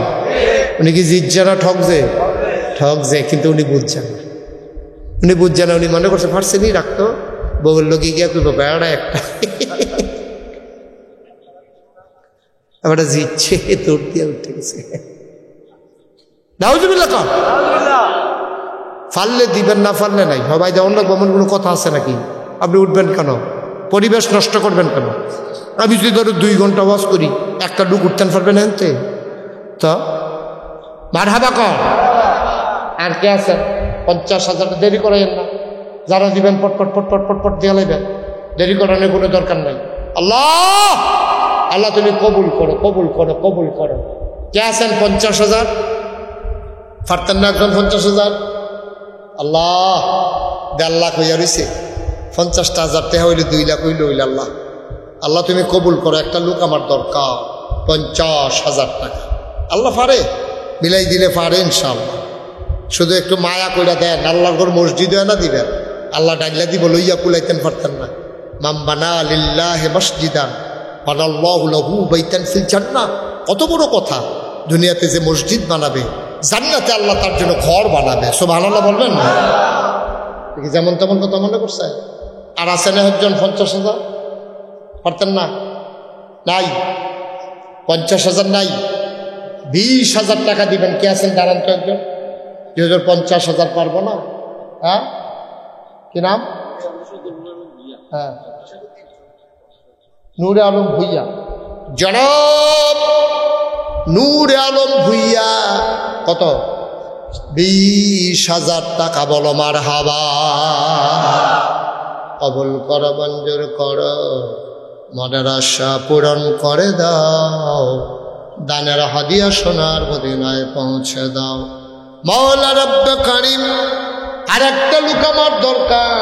উনি কি জিতছে না ঠকছে? ঠকছে, কিন্তু উনি বুঝছেন না। উনি বুঝছেন না, উনি মনে করছে পারছেনই রাখতো, বউর লোকে গিয়া করবো বেড়া একটা, এবার জিতছে, দৌড় দিয়ে উঠে গেছে। নাউজুবিল্লাহ কন। ফাললে দিবেন, না ফাললে নাই। সবাই যেমন লাগবে এমন কোনো কথা আছে নাকি? আপনি উঠবেন কেন? পরিবেশ নষ্ট করবেন কেন? আমি যদি ধরো 2 ঘন্টা ওয়াজ করি, একটা লোক উঠতেন পারবেন এনতে? তো মারহাবা কর। আর কে আছেন? 50,000 দেরি করাইয়েন না। যারা দিবেন পটপট পটপট পটপট দিয়ে লাইবেন, দেরি করানোর কোনো দরকার নাই। আল্লাহ আল্লাহ তুমি কবুল করো, কবুল করো, কবুল করো। কে আছেন 50,000 পারতেন না? একজন 50,000? আল্লাহ 1.5 লাখ হইয়া রয়েছে, 50,000 টাকা হইলে 2 লাখ হইলে হইলে আল্লাহ আল্লাহ তুমি কবুল করো। একটা লোক আমার দরকার, 50,000 টাকা। আল্লাহ পারে, মিলাই দিলে পারে ইনশাআল্লাহ। শুধু একটু মায়া কইরা দেন, আল্লাহর ঘর মসজিদ না দিবেন, আল্লাহ ডাইলা দিব, লইয়া কুলাইতেন পারতেন না। মান বানা লিল্লাহি মসজিদান বানাল্লাহু লাহু বাইতান ফিল জান্নাহ। কত বড় কথা! দুনিয়াতে যে মসজিদ বানাবে, জান্নাতে আল্লাহ তার জন্য ঘর বানাবে। সুবহানাল্লাহ বলবেন না? যেমন তেমন কথা মনে করছে। আর আছেন একজন 50,000 পারতেন না? নাই 50,000 নাই, 20,000 টাকা দিবেন। কে আছেন? দাঁড়ান তো একজন। 50,000 পারবো না? হ্যাঁ, কি নাম? হ্যাঁ, নূরে আলম ভুইয়া। জনাব নূরে আলম ভুইয়া। কত? 20,000 টাকা। বলো মারহাবা। কবুল কর, মঞ্জুর কর, মনের আশা পূরণ করে দাও, দানের হাদিয়া সোনার মদিনায় পৌঁছে দাও। মাওলা রব্বে কারিম। আর একটা লোক আমার দরকার,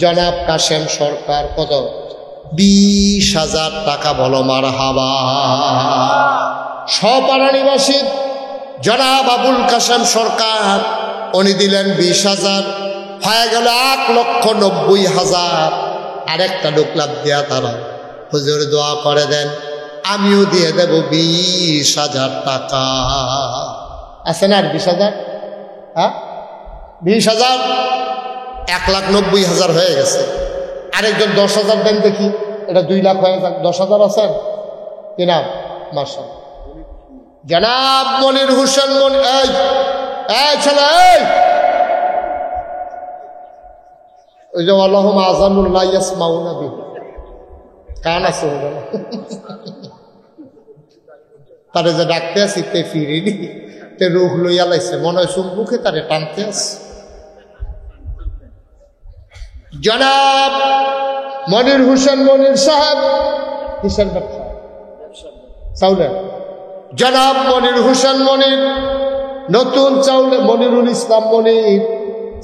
জনাব কাশেম সরকার। কত? 20,000 টাকা। বলো মারহাবা। সপাড়া নিবাসী জনাব আবুল কাশেম সরকার, উনি দিলেন 20,000, হয়ে গেল 1,90,000। আরেকটা লোক লাভ দিয়া তারা, হুজুর দোয়া করে দেন, আমিও দিয়ে দেব 20,000 টাকা। আছে না আর 20,000? হ্যাঁ, 20,000, 1,90,000 হয়ে গেছে। আরেকজন 10,000 দেন দেখি, এটা 2 লাখ হয়ে যাক। 10,000 আছেন কি না? মাশাআল্লাহ। জনাব মনির হোসেন মন। এই ছেলে, ওই যে আল্লাহুম্মা আযানুল লা ইয়াসমাউনা বিহি, কান আছে তারে যে ডাকতে আসি তে ফিরিনি, তে রুখ লইয়া লাইছে, মনে হয় চুম্বুকে তারে টানতে আছে। জনাব মনির হোসেন মনির সাহেব, কিসের ব্যবসা? চাউলের। জনাব মনির হোসেন মনির নতুন চাউলে, মনিরুল ইসলাম মনির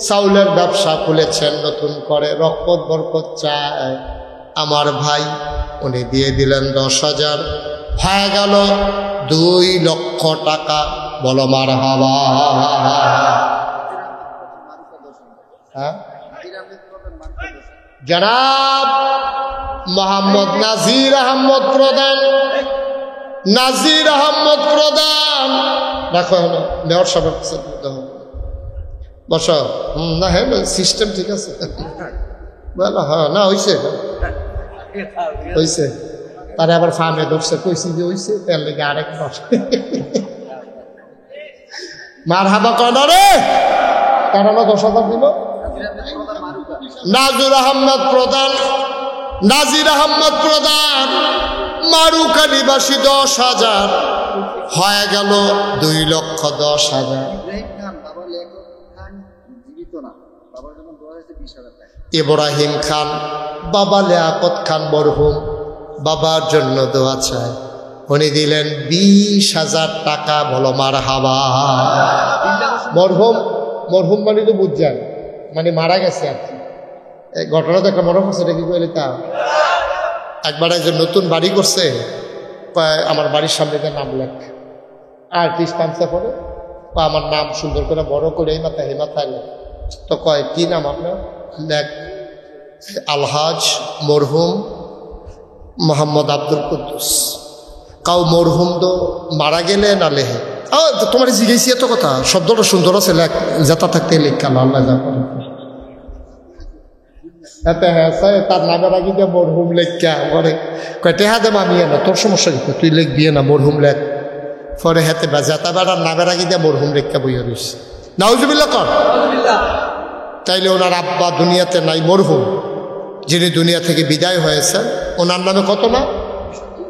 চাউলের ব্যবসা খুলেছেন নতুন করে, রহমত বরকত চায়। আমার ভাই উনি দিয়ে দিলেন 10,000, হয়ে গেল 2 লক্ষ টাকা। বলো মারহাবা। হ্যাঁ, জনাব মোহাম্মদ নাজির আহমদ প্রধান, নাজির আহমদ প্রধান। রাখো হলো নেওয়ার সব বস। না হ্যাঁ, সিস্টেম ঠিক আছে। বলো হ্যাঁ, না হয়েছে হয়েছে। তারে আবার ফার্মে ধরছে, কইছি যে হয়েছে, তার লেগে আরেক বস। মারহাবা কন রে, কারণ 10,000 দিল। নাজির আহমদ প্রধান, নাজির আহমদ প্রধান মারুকা নিবাসী 10,000, হয়ে গেল 2,10,000। ইব্রাহিম খান, বাবা লিয়াকত খান মরহুম, বাবার জন্য দোয়া চায়। উনি দিলেন 20,000 টাকা। বলো মারহাবা। মরহুম মানে তো বুঝছেন, মানে মারা গেছে আর কি। এই ঘটনা তো একটা মনে পড়ছে, এটা কি কইলে তা একবার একজন নতুন বাড়ি করছে, আমার বাড়ির সামনে নাম লেখ আর্টিস্ট নামতে পড়ে, বা আমার নাম সুন্দর করে বড় করে এই মাথায় লেখ। তো কয় কি নাম আপনার? লেখ আলহাজ মরহুম মোহাম্মদ আব্দুল কুদ্দুস। কাউ মরহুম তো মারা গেলে না লেহে তোমার জিজ্ঞেসি এত কথা, শব্দটা সুন্দর আছে, লেখ যেটা থাকতে লেখা আল্লাহ যা করে। তার নামের আগে দিয়ে মরহুম লেখা করে কয় টেহা দেব আমি না, তোর সমস্যা কি, তুই লিখবি না মরহুম লেখ। পরে হাতে বেজাতা বেড়ার নামের আগে দিয়ে মরহুম লেখা বইয়া রয়েছে। নাউজুবিল্লাহ কর। তাইলে ওনার আব্বা দুনিয়াতে নাই, মরহুম যিনি দুনিয়া থেকে বিদায় হয়েছেন ওনার নামে কত না?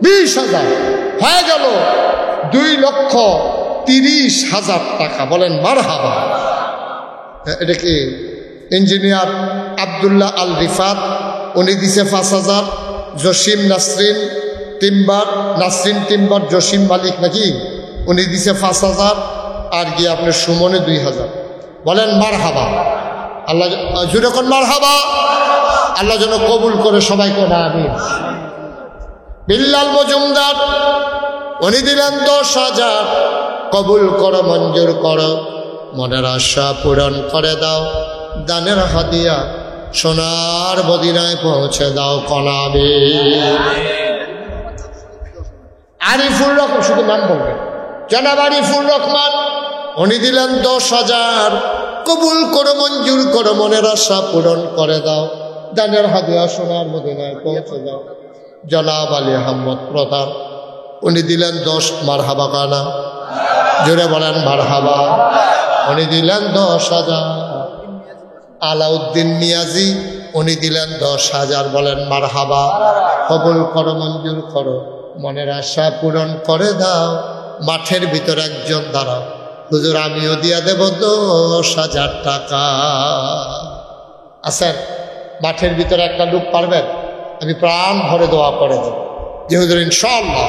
20,000 হয়ে গেল 2,30,000 টাকা। বলেন মারহাবা। এটা কি ইঞ্জিনিয়ার আব্দুল্লাহ আল রিফাত, উনি দিছে 5,000। জসিম নাসরিন টিম্বার জসিম মালিক নাকি, উনি দিছে 5,000। আর গিয়ে আপনার সুমনে 2,000। বলেন মারহাবা। আল্লাহ জুড়ে কোন মারহাবা। আল্লাহ যেন কবুল করে সবাই কোন আমিন। বিল্লাল মজুমদার উনি দিলেন 10,000। কবুল করো, মঞ্জুর করো, মনের আশা পূরণ করে দাও, দানের হাদিয়া সোনার মদিনায় পৌঁছে দাও কনাবে। আরিফুর রহমান, শুধু নাম বলবেন, জনাব আরিফুর রহমান উনি দিলেন 10,000। কবুল করো, মঞ্জুর করো, মনের আশা পূরণ করে দাও, দানের হাদিয়া সোনার মদিনায় পৌঁছে দাও। জনাব আলী আহমদ প্রধান উনি দিলেন 10। মারহাবা কানা জোরে বলেন মারহাবা। উনি দিলেন 10,000। আলাউদ্দিন নিয়াজি উনি দিলেন 10,000। বলেন মারহাবা। কবুল করো, মঞ্জুর করো, মনের আশা পূরণ করে দাও। মাঠের ভিতর একজন দাঁড়াও, হুজুর আমিও দিয়া দেব 10,000 টাকা। আছেন মাঠের ভিতরে একটা লোক পারবেন? আমি প্রাণ ভরে দোয়া করে দেব যে হুজুর ইনশাআল্লাহ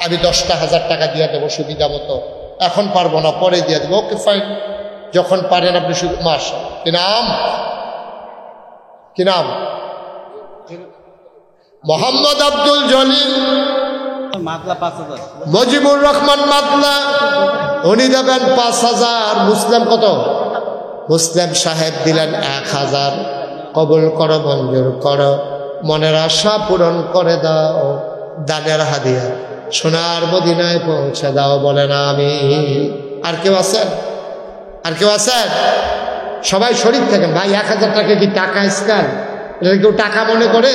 আমি 10,000 টাকা দিয়ে দেবো সুবিধা মতো, এখন পারবো না পরে দিয়ে দেবো। ওকে ফাইন, যখন পারেন আপনি শুধু মাস। কি নাম? মোহাম্মদ আব্দুল জলিল মজিবুর রহমান মাতলা উনি দেবেন 5,000। মুসলিম কত? মুসলিম সাহেব দিলেন 1,000। কবুল করো, মঞ্জুর করো, মনের আশা পূরণ করে দাও, দানের হাদিয়া সোনার মদিনায় পৌঁছে দাও। বলেন আমি। আর কেউ আছেন? সবাই শরীর থাকেন ভাই। 1,000 টাকা কি টাকা স্ক্যান? এটা কেউ টাকা মনে করে?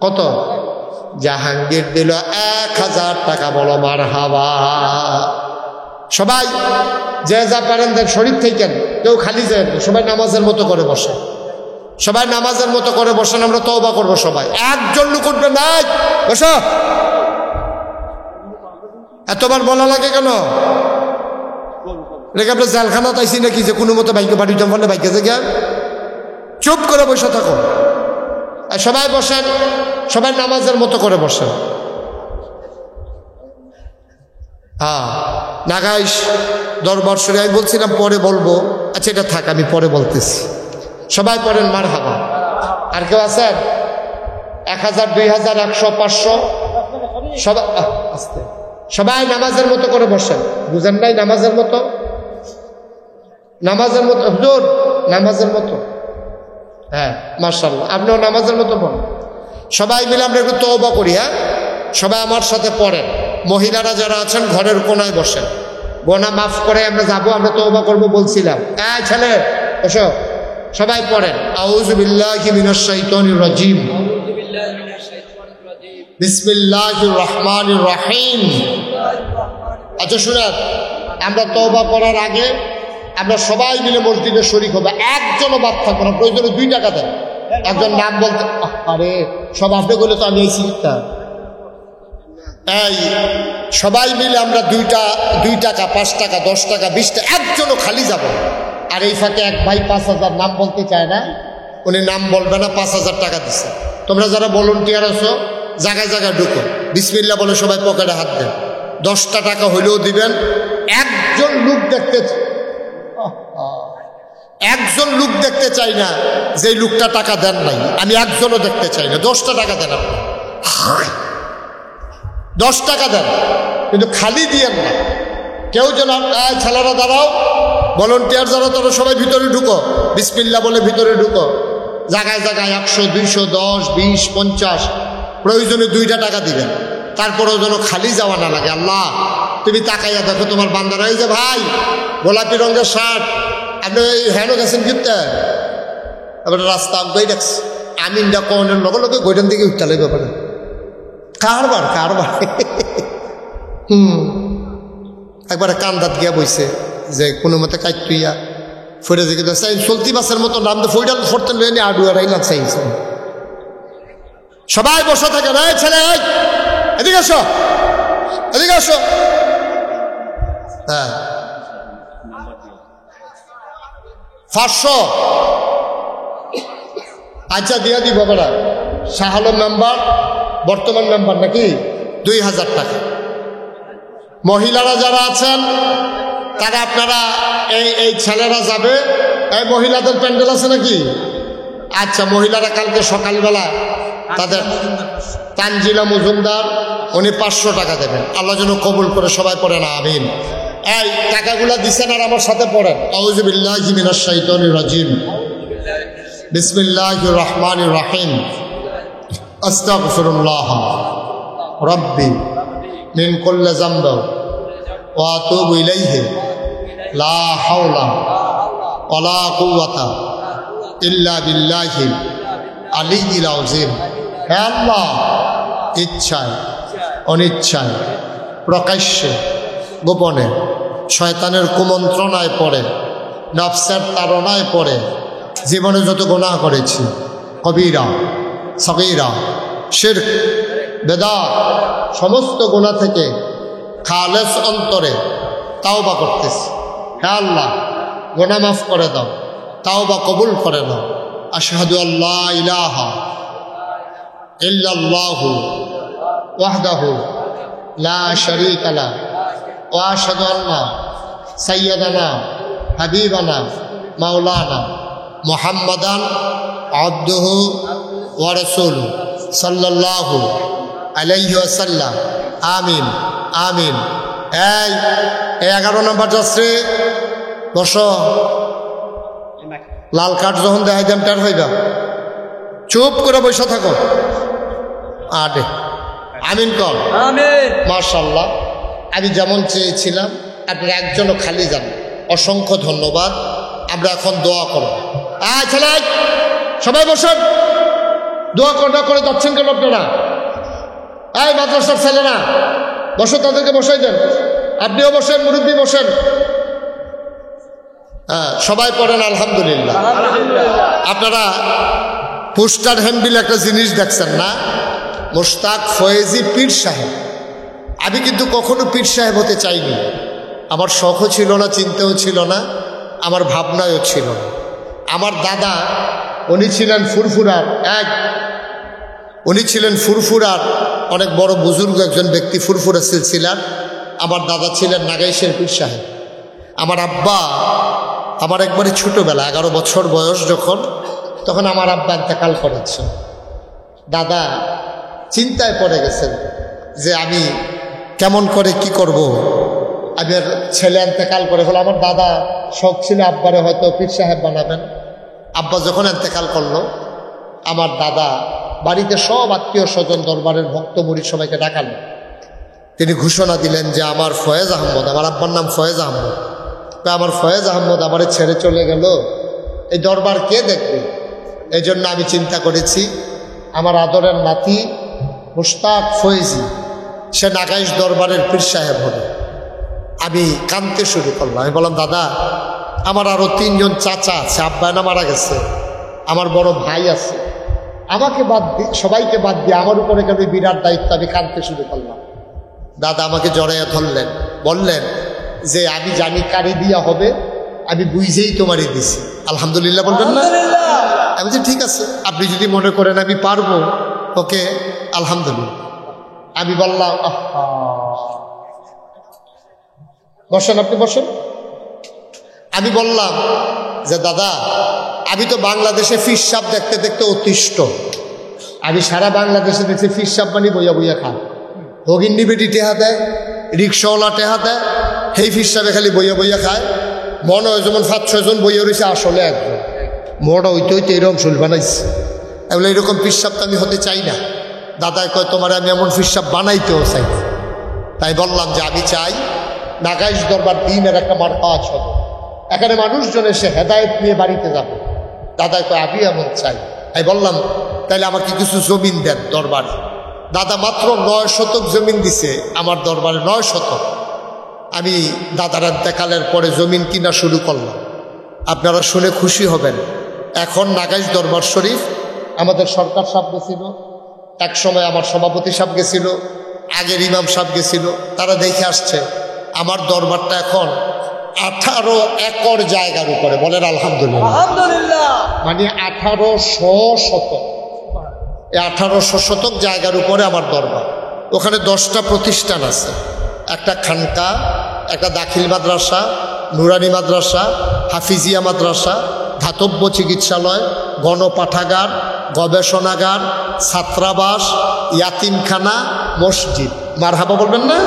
কত? জাহাঙ্গীর দিল 1,000 টাকা। বলো মারহাবা। সবাই যে যা পারেন দেন, শরীর থেকে কেউ খালি যায়, সবাই নামাজের মতো করে বসে, সবাই নামাজের মতো করে বসেন। আমরা তওবা করবো সবাই, একজন লোক উঠবে নাই। বসো। এতবার বলা লাগে কেন? রেখে আপনার জেলখানা তাইছি নাকি যে কোনো মতো বাইকে বাড়ি জমালে বাইকে যে চুপ করে বসে থাকো। আর সবাই বসেন, সবাই নামাজের মতো করে বসেন। হ্যাঁ নাগাইশ দরবার শুনে আমি বলছিলাম পরে বলবো, আচ্ছা এটা থাক, আমি পরে বলতেছি। সবাই পড়েন মারহাবা। আর কেউ আছেন? 1,000, 2,000, 100, 500 সবাই আস্তে, সবাই নামাজের মতো করে বসেন। বুঝেন নাই? নামাজের মতো, নামাজের মতো হুজুর, নামাজের মতো। হ্যাঁ মাশাআল্লাহ, আপনিও নামাজের মতো পড়েন। সবাই মিলে আমরা একটু তওবা করি। হ্যাঁ সবাই আমার সাথে পড়েন। মহিলারা যারা আছেন ঘরের কোনায় বসেন। গোনা মাফ করে আমরা যাবো, আমরা তওবা করবো বলছিলাম। ছেলে এসো, সবাই পড়েন। আউযু বিল্লাহি মিনাশ শাইতানির রাজিম, বিসমিল্লাহির রহমানির রহিম। আচ্ছা শুনেন, আমরা তওবা করার আগে আমরা সবাই মিলে মসজিদে শরীক হবে, একজনও বাদ থাকবো না। প্রয়োজনে 2 টাকা দেন। একজন নাম বলতে, আরে সব আপনি বলে তো আমি এই সিটটা এই সবাই মিলে আমরা 2 টাকা 5 টাকা 10 টাকা 20 টাকা, একজনও খালি যাব। আর এই ফাঁকে এক ভাই 5,000 নাম বলতে চায় না, উনি নাম বলবে না, 5,000 টাকা দিচ্ছে। তোমরা যারা ভলান্টিয়ার আছো জায়গায় জায়গায় ঢুকো, বিসমিল্লাহ বলে সবাই পকেটে হাত দেন। 10টা টাকা হইলেও দিবেন। একজন লোক দেখতে চাই না যে লোকটা টাকা দেন নাই, আমি একজনও দেখতে চাই না। 10টা টাকা দেন, আপনি 10 টাকা দেন, কিন্তু খালি দিয়েন না। কেউ যেন ছেলেরা দাঁড়াও, ভলান্টিয়ার যারা তারা সবাই ভিতরে ঢুকো, বিসমিল্লাহ বলে ভিতরে ঢুকো। জায়গায় জায়গায় 100 200 10 20 50 প্রয়োজনে 2টা টাকা দিবেন, তারপরেও যেন খালি যাওয়া না লাগে। আল্লাহ তুমি তাকাইয়া দেখো তোমার বান্দারা, এই যে ভাই গোলাপি রঙের শার্ট, আপনি হ্যান্ড গেছেন কিনতে, এবার রাস্তা আগে দেখছি আমিন ডাকনের লগে লগে গোইটান দিকে উঠতে ব্যাপারে কারবার একবারে কান্দাত গিয়া বইছে যে কোনো মতে কাইতুইয়া ফিরে যে চলতি বাসের মতো নাম তো ফইডাল ফরতেন লইনি আডুয়ার আইলাম চাইছে। সবাই বসে থাকে, না ছেলে এদিকে আসো, এদিকে আসো। হ্যাঁ 500 আচ্ছা দিয়া দিব বেড়া। শাহ আলম মেম্বার, বর্তমান মেম্বার নাকি, 2000 টাকা। মহিলারা যারা আছেন তারা আপনারা এই ছেলেরা যাবে, এই মহিলাদের প্যান্ডেল আছে নাকি? আচ্ছা মহিলারা কালকে সকালবেলা তাদের তানজিলা মজুমদার উনি 500 টাকা দেবেন। আল্লাহ যেন কবুল করে, সবাই পড়েন আমিন। এই টাকাগুলা দিচ্ছেন আর আমার সাথে পড়েন, আউযু বিল্লাহি মিনাশ শাইতানির রাজিম, বিসমিল্লাহির রহমানির রহিম, আস্তাগফিরুল্লাহ রাব্বি মিন কুল্লি যামবি ওয়া আতুবু ইলাইহি লা হাওলা ওয়ালা কুওয়াতা ইল্লা বিল্লাহিল আলিয়্যিল আযীম। হে আল্লাহ, ইচ্ছায় অনিচ্ছায় প্রকাশ্যে গোপনে শয়তানের কুমন্ত্রণায় পড়ে, নফসের তাড়নায় পড়ে জীবনে যত গুনাহ করেছি, কবিরা সগীরা শিরক বেদাত, সমস্ত গুনাহ থেকে খালেস অন্তরে তাওবা করতেছি। হে আল্লাহ, গুনাহ মাফ করে দাও, তাওবা কবুল করে নাও। আশহাদু আল্লা ইলাহা ইল্লাল্লাহু ওয়াহদাহু লা শারীকা লাহু ওয়া আশহাদু আন্না সাইয়্যিদানা হাবিবানা মাওলানা মুহাম্মাদান আবদুহু ওয়া রাসূলুহু সাল্লাল্লাহু আলাইহি ওয়াসাল্লাম। আমিন আমিন। এই 11 নম্বর যাচ্ছে, বসো। লাল কার্ড যখন দেখাই দেন টের হইবা, চুপ করে বসে থাকো। আরে আমিন কর। আমিন। মাশাআল্লাহ, আমি যেমন চেয়েছিলাম আপনারা একজনও খালি যান, অসংখ্য ধন্যবাদ। আমরা এখন দোয়া করব। ছেলে সবাই বসেন, দোয়া করে যাচ্ছেন কেন আপনারা? এই মাদ্রাসার ছেলেরা বসো, তাদেরকে বসাই দেন। আপনিও বসেন, মুরব্বী বসেন। হ্যাঁ সবাই পড়েন আলহামদুলিল্লাহ। আপনারা পোস্টার হ্যান্ডবিল একটা জিনিস দেখছেন না, মোশতাক ফয়েজি পীর সাহেব। আমি কিন্তু কখনো পীর সাহেব হতে চাইনি, আমার শখও ছিল না, চিন্তাও ছিল না, আমার ভাবনায়ও ছিল না। আমার দাদা উনি ছিলেন ফুরফুরার অনেক বড় বুজুর্গ একজন ব্যক্তি, ফুরফুরা সিলসিলার। আমার দাদা ছিলেন নাগাইশের পীর সাহেব। আমার আব্বা, আমার একবারে ছোটোবেলা 11 বছর বয়স যখন, তখন আমার আব্বা ইন্তেকাল করেছেন। দাদা চিন্তায় পড়ে গেছেন যে আমি কেমন করে কি করব। আমার ছেলে ইন্তেকাল করে ফেলে। আমার দাদা শখ ছিল আব্বারে হয়তো পীর সাহেব বানাবেন। আব্বা যখন ইন্তেকাল করলো, আমার দাদা বাড়িতে সব আত্মীয় স্বজন, দরবারের ভক্ত মুরিদ সবাইকে ডাকালেন। তিনি ঘোষণা দিলেন যে আমার ফয়েজ আহমদ, আমার আব্বার নাম ফয়েজ আহমদ, আমার ফয়েজ আহমদ আমারে ছেড়ে চলে গেল, এই দরবার কে দেখবে? এই জন্য আমি চিন্তা করেছি আমার আদরের নাতি মুশতাক ফয়েজি সে নাগাইশ দরবারের পীর সাহেব হবে। আমি কাঁদতে শুরু করলাম। আমি বললাম, দাদা আমার আরও 3 জন চাচা আছে, আব্বায়না মারা গেছে, আমার বড় ভাই আছে, আমাকে বাদ দিয়ে, সবাইকে বাদ দিয়ে আমার উপরে কেন বিরাট দায়িত্ব? আমি কাঁদতে শুরু করলাম। দাদা আমাকে জড়াইয়া ধরলেন, বললেন যে আমি জানি কারে দিয়া হবে, আমি বুঝেই তোমারই দিছি, আলহামদুলিল্লাহ বলবেন না? আমি বলছি ঠিক আছে, আপনি যদি মনে করেন আমি পারবো, ওকে আলহামদুলিল্লাহ। আমি বললাম বসেন, আপনি বসেন। আমি বললাম যে দাদা, আমি তো বাংলাদেশে ফিশ সাপ দেখতে দেখতে অতিষ্ঠ। আমি সারা বাংলাদেশে দেখছি ফিশ সাপ মানে বইয়া বইয়া খান, ভগিনী বেটি টেহা দেয়, রিক্সাওয়ালা টেহা দেয়, সেই ফিশ সাপে খালি বইয়া বইয়া খায়। মনে হয় যেমন 5-6 জন বইয়া রয়েছে, আসলে একজন মোটা হইতে হইতে এরকম শোল বানাইছে। এগুলো এরকম ফিশ সাপ তো আমি হতে চাই না। দাদায় কয় তোমার আমি এমন ফিশ সাপ বানাইতেও চাই। তাই বললাম যে আমি চাই নাগাইশ দরবার দিনের একটা মারকাজ হবে, এখানে মানুষজন এসে হেদায়েত নিয়ে বাড়িতে যাবে। দাদায় কয় আমি এমন চাই। আমি বললাম তাইলে আমাকে কিছু জমিন দেন দরবারে। দাদা মাত্র 9 শতক জমিন দিছে আমার দরবারে, 9 শতক। আমি দাদার দেখালের পরে জমিন কিনা শুরু করলাম। আপনারা শুনে খুশি হবেন, এখন নাগাইশ দরবার শরীফ আমাদের সরকার সাহেব গেছিল, এক সময় আমার সভাপতি সাহেব গেছিল, আগের ইমাম সাহেব গেছিল, তারা দেখে আসছে আমার দরবারটা এখন 18 একর জায়গার উপরে। বলেন আলহামদুলিল্লাহ। মানে 1800 শতক, এই 1800 শতক জায়গার উপরে আমার দরবার। ওখানে 10টা প্রতিষ্ঠান আছে, একটা খানকা, একটা দাখিল মাদ্রাসা, নুরানি মাদ্রাসা, হাফিজিয়া মাদ্রাসা, ধাতব্য চিকিৎসালয়, গণপাঠাগার, গবেষণাগার, ছাত্রাবাস, ইয়াতিমখানা, মসজিদ। মারহাবা বলবেন না?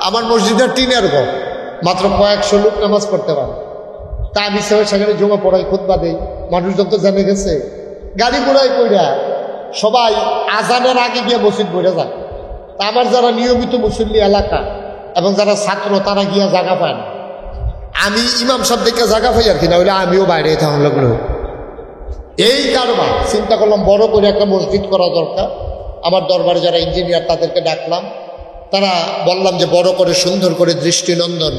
আমার মসজিদের টিনের ঘর, মাত্র কয়েকশো লোক নামাজ পড়তে পারে। তা আমি সেখানে জমা পড়াই, খুতবা দেই, মানুষজন তো জেনে গেছে। গাড়ি ঘোড়াই কইরা সবাই আজানের আগে গিয়ে মসজিদ বইরা যায়। তা আমার যারা নিয়মিত মুসল্লি এলাকা এবং যারা ছাত্র, তারা গিয়া জায়গা পায় না। আমি ইমাম সাহেব দেখে জায়গা পাই আর কি, না হলে আমিও বাইরে থাকুন লাগলো। এই কারবার চিন্তা করলাম বড় করে একটা মসজিদ করা দরকার। আমার দরবারে যারা ইঞ্জিনিয়ার তাদেরকে ডাকলাম, তারা বললাম যে বড় করে সুন্দর করে দৃষ্টিনন্দন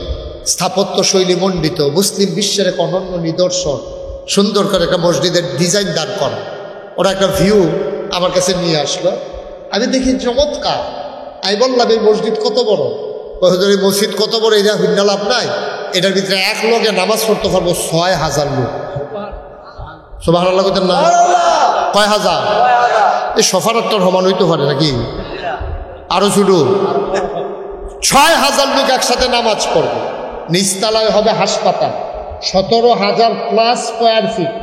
স্থাপত্য শৈলী মণ্ডিত মুসলিম বিশ্বের এক অনন্য নিদর্শন সুন্দর করে একটা মসজিদের ডিজাইন দান করা। ওরা একটা ভিউ আমার কাছে নিয়ে আসলো, আমি দেখি চমৎকার। আমি বললাম এই মসজিদ কত বড়? এই মসজিদ কত বড় এটা ভিন্ন লাভ নাই, এটার ভিতরে এক লোকে নামাজ পড়তে পারবো 6000 লোক। সুবহানাল্লাহ কইতেন না? কয় হাজার? এই সফারটার সমান হইতে পারে নাকি? আরো শুরু 6000 লোক একসাথে নামাজ পড়বে। নিচতলায় হবে হাসপাতাল, 17,000 প্লাস স্কোয়ার ফিট,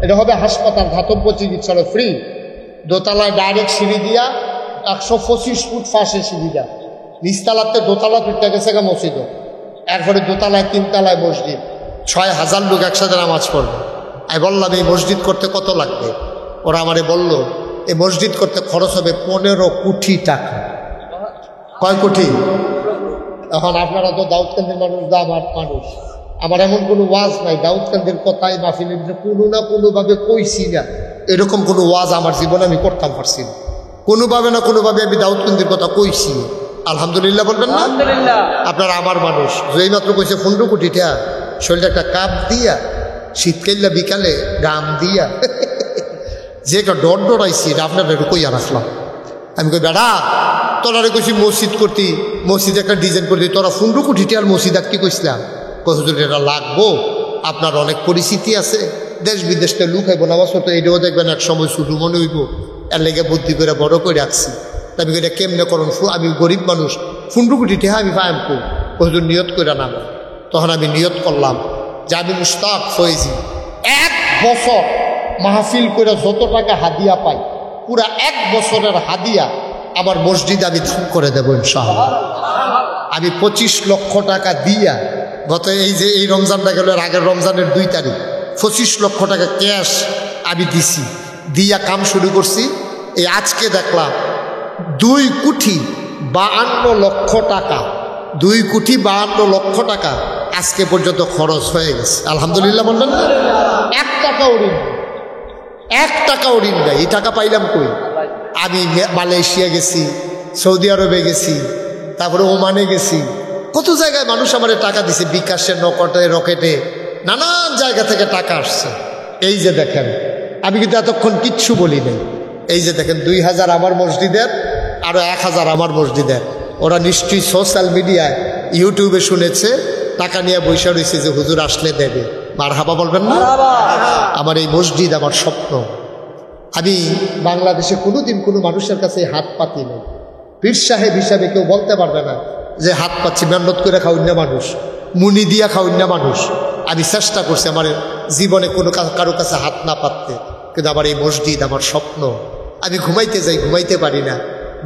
এটা হবে হাসপাতাল, ধাতব্য চিকিৎসালয় ফ্রি। দোতলায় ডাইরেক্ট সিঁড়ি দিয়া 125 ফুট ফাঁসে সিঁড়ি দেয়া, নিচতলাতে দোতলা তুলতে গেছে মসজিদ, এরপরে দোতলায় 3তলায় মসজিদ। 6000 লোক একসাথে নামাজ পড়বে। আমি বললাম এই মসজিদ করতে কত লাগবে? ওরা আমারে বলল এই মসজিদ করতে খরচ হবে 15 কোটি টাকা। কয় কোটি? এখন আপনারা তো দাউদকান্দির মানুষ, দা আমার মানুষ, আমার এমন কোনো ওয়াজ নাই দাউদকান্দির কথাই মাহফিলের কোনো না কোনোভাবে কইছি না, এরকম কোনো ওয়াজ আমার জীবনে আমি করতাম পারছি না। কোনোভাবে না কোনোভাবে আমি দাউদকান্দির কথা কইছি। আলহামদুলিল্লাহ বলবেন না? আপনারা আমার মানুষ। যেই মাত্র কইছে 15 কোটি টাকা, শরীরটা একটা কাপ দিয়া, শীতকাল্লা বিকালে গাম দিয়া যে একটা ডর ডরাইছি, আপনার একটু কইয়া রাখলাম। আমি কই বেড়া তোরা কইছি মসজিদ করতি, মসজিদ একটা ডিজাইন করতি, তোরা 15 কোটি টাকার মসজিদ আর কি কইছিলাম? কতজন এটা লাগবো, আপনার অনেক পরিস্থিতি আছে, দেশ বিদেশটা লুকাইব নামাজ পড়তে, এটাও দেখবেন এক সময় শুধু মনে হইব, এর লেগে বুদ্ধি করে বড় করে রাখছি। আমি এটা কেমনে করুন, আমি গরিব মানুষ, 15 কোটি টাকা আমি পাইম কই? কতজন নিয়ত করে নাম। তখন আমি নিয়ত করলাম যে আমি মুস্তাক ফয়েজি 1 বছর মাহফিল করে যত টাকা হাদিয়া পাই, পুরা 1 বছরের হাদিয়া আমার মসজিদে আমি দান করে দেবো ইনশাআল্লাহ। আমি 25 লক্ষ টাকা দিয়া, গত এই রমজানটা গেল, আগের রমজানের 2 তারিখ 25 লক্ষ টাকা ক্যাশ আমি দিছি, দিয়া কাম শুরু করছি। এই আজকে দেখলাম 2 কোটি 52 লক্ষ টাকা, 2 কোটি 52 লক্ষ টাকা আজকে পর্যন্ত খরচ হয়ে গেছে। আলহামদুলিল্লাহ বলবেন না? 1 টাকাও ঋণ, 1 টাকাও ঋণ নেই। এই টাকা পাইলাম কই? আমি মালয়েশিয়া গেছি, সৌদি আরবে গেছি, তারপরে ওমানে গেছি, কত জায়গায় মানুষ আমার টাকা দিছে, বিকাশে, নকটে, রকেটে, নানান জায়গা থেকে টাকা আসছে। এই যে দেখেন, আমি কিন্তু এতক্ষণ কিচ্ছু বলি নাই। এই যে দেখেন 2000 আমার মসজিদের, আরো 1000 আমার মসজিদের, ওরা নিশ্চয়ই সোশ্যাল মিডিয়ায় ইউটিউবে শুনেছে, টাকা নিয়ে বৈশা রয়েছে যে হুজুর আসলে দেবে। মারহাবা বলবেন না? আমার এই মসজিদ আমার স্বপ্ন। আমি বাংলাদেশে কোনোদিন কোনো মানুষের কাছে হাত পাতি নেই। পীর সাহেব হিসাবে কেউ বলতে পারবে না যে হাত পাচ্ছি। মেহনত করে খাওয়ান্য মানুষ, মুনি দিয়া খাওয়ান্য মানুষ। আমি চেষ্টা করছি আমার জীবনে কোনো কারো কাছে হাত না পাততে, কিন্তু আমার এই মসজিদ আমার স্বপ্ন। আমি ঘুমাইতে যাই, ঘুমাইতে পারি না।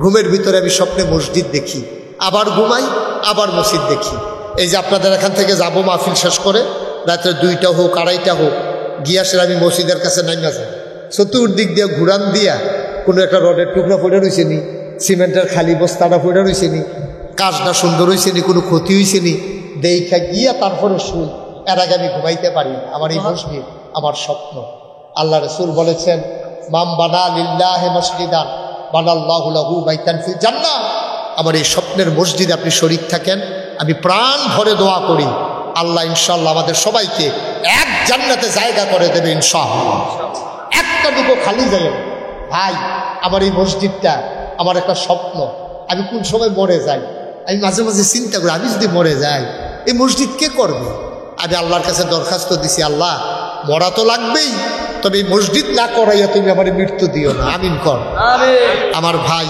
ঘুমের ভিতরে আমি স্বপ্নে মসজিদ দেখি, আবার ঘুমাই, আবার মসজিদ দেখি। এই যে আপনাদের এখান থেকে যাবো মাহফিল শেষ করে, রাত্রে 2টা হোক 2:30 হোক, গিয়াসের আমি মসজিদের কাছে নাইমা যাই। চতুর্দিক দিয়ে ঘুরান দিয়া কোনো একটা রডের টুকরা পড়ে রয়েছে নি, সিমেন্টের খালি বস্তাটা পড়ে রয়েছে নি, কাজটা সুন্দর হয়েছে নি, কোনো ক্ষতি হয়েছে নি, দেখা গিয়া তারপরে শুই। এর আগে আমি ঘুমাইতে পারি না। আমার এই মসজিদ আমার স্বপ্ন। আল্লাহ রাসূল বলেছেন, মাম বানা লিল্লাহি মসজিদান বানাল্লাহু লাহু বাইতান ফিল জান্নাহ। আমার এই স্বপ্নের মসজিদে আপনি শরীক থাকেন, আমি প্রাণ ভরে দোয়া করি আল্লাহ ইনশাআল্লাহ আমাদের সবাইকে এক জান্নাতে জায়গা করে দেবে ইনশাআল্লাহ। একটা দুটো খালি যায় ভাই। আমার এই মসজিদটা আমার একটা স্বপ্ন। আমি কোন সময় মরে যাই, আমি মাঝে মাঝে চিন্তা করি, আমি যদি মরে যাই এই মসজিদ কে করবে? আমি আল্লাহর কাছে দরখাস্ত দিছি, আল্লাহ মরা তো লাগবেই, তবে এই মসজিদ না করাইয়া তুমি আমার মৃত্যু দিও না। আমিন কর। আমার ভাই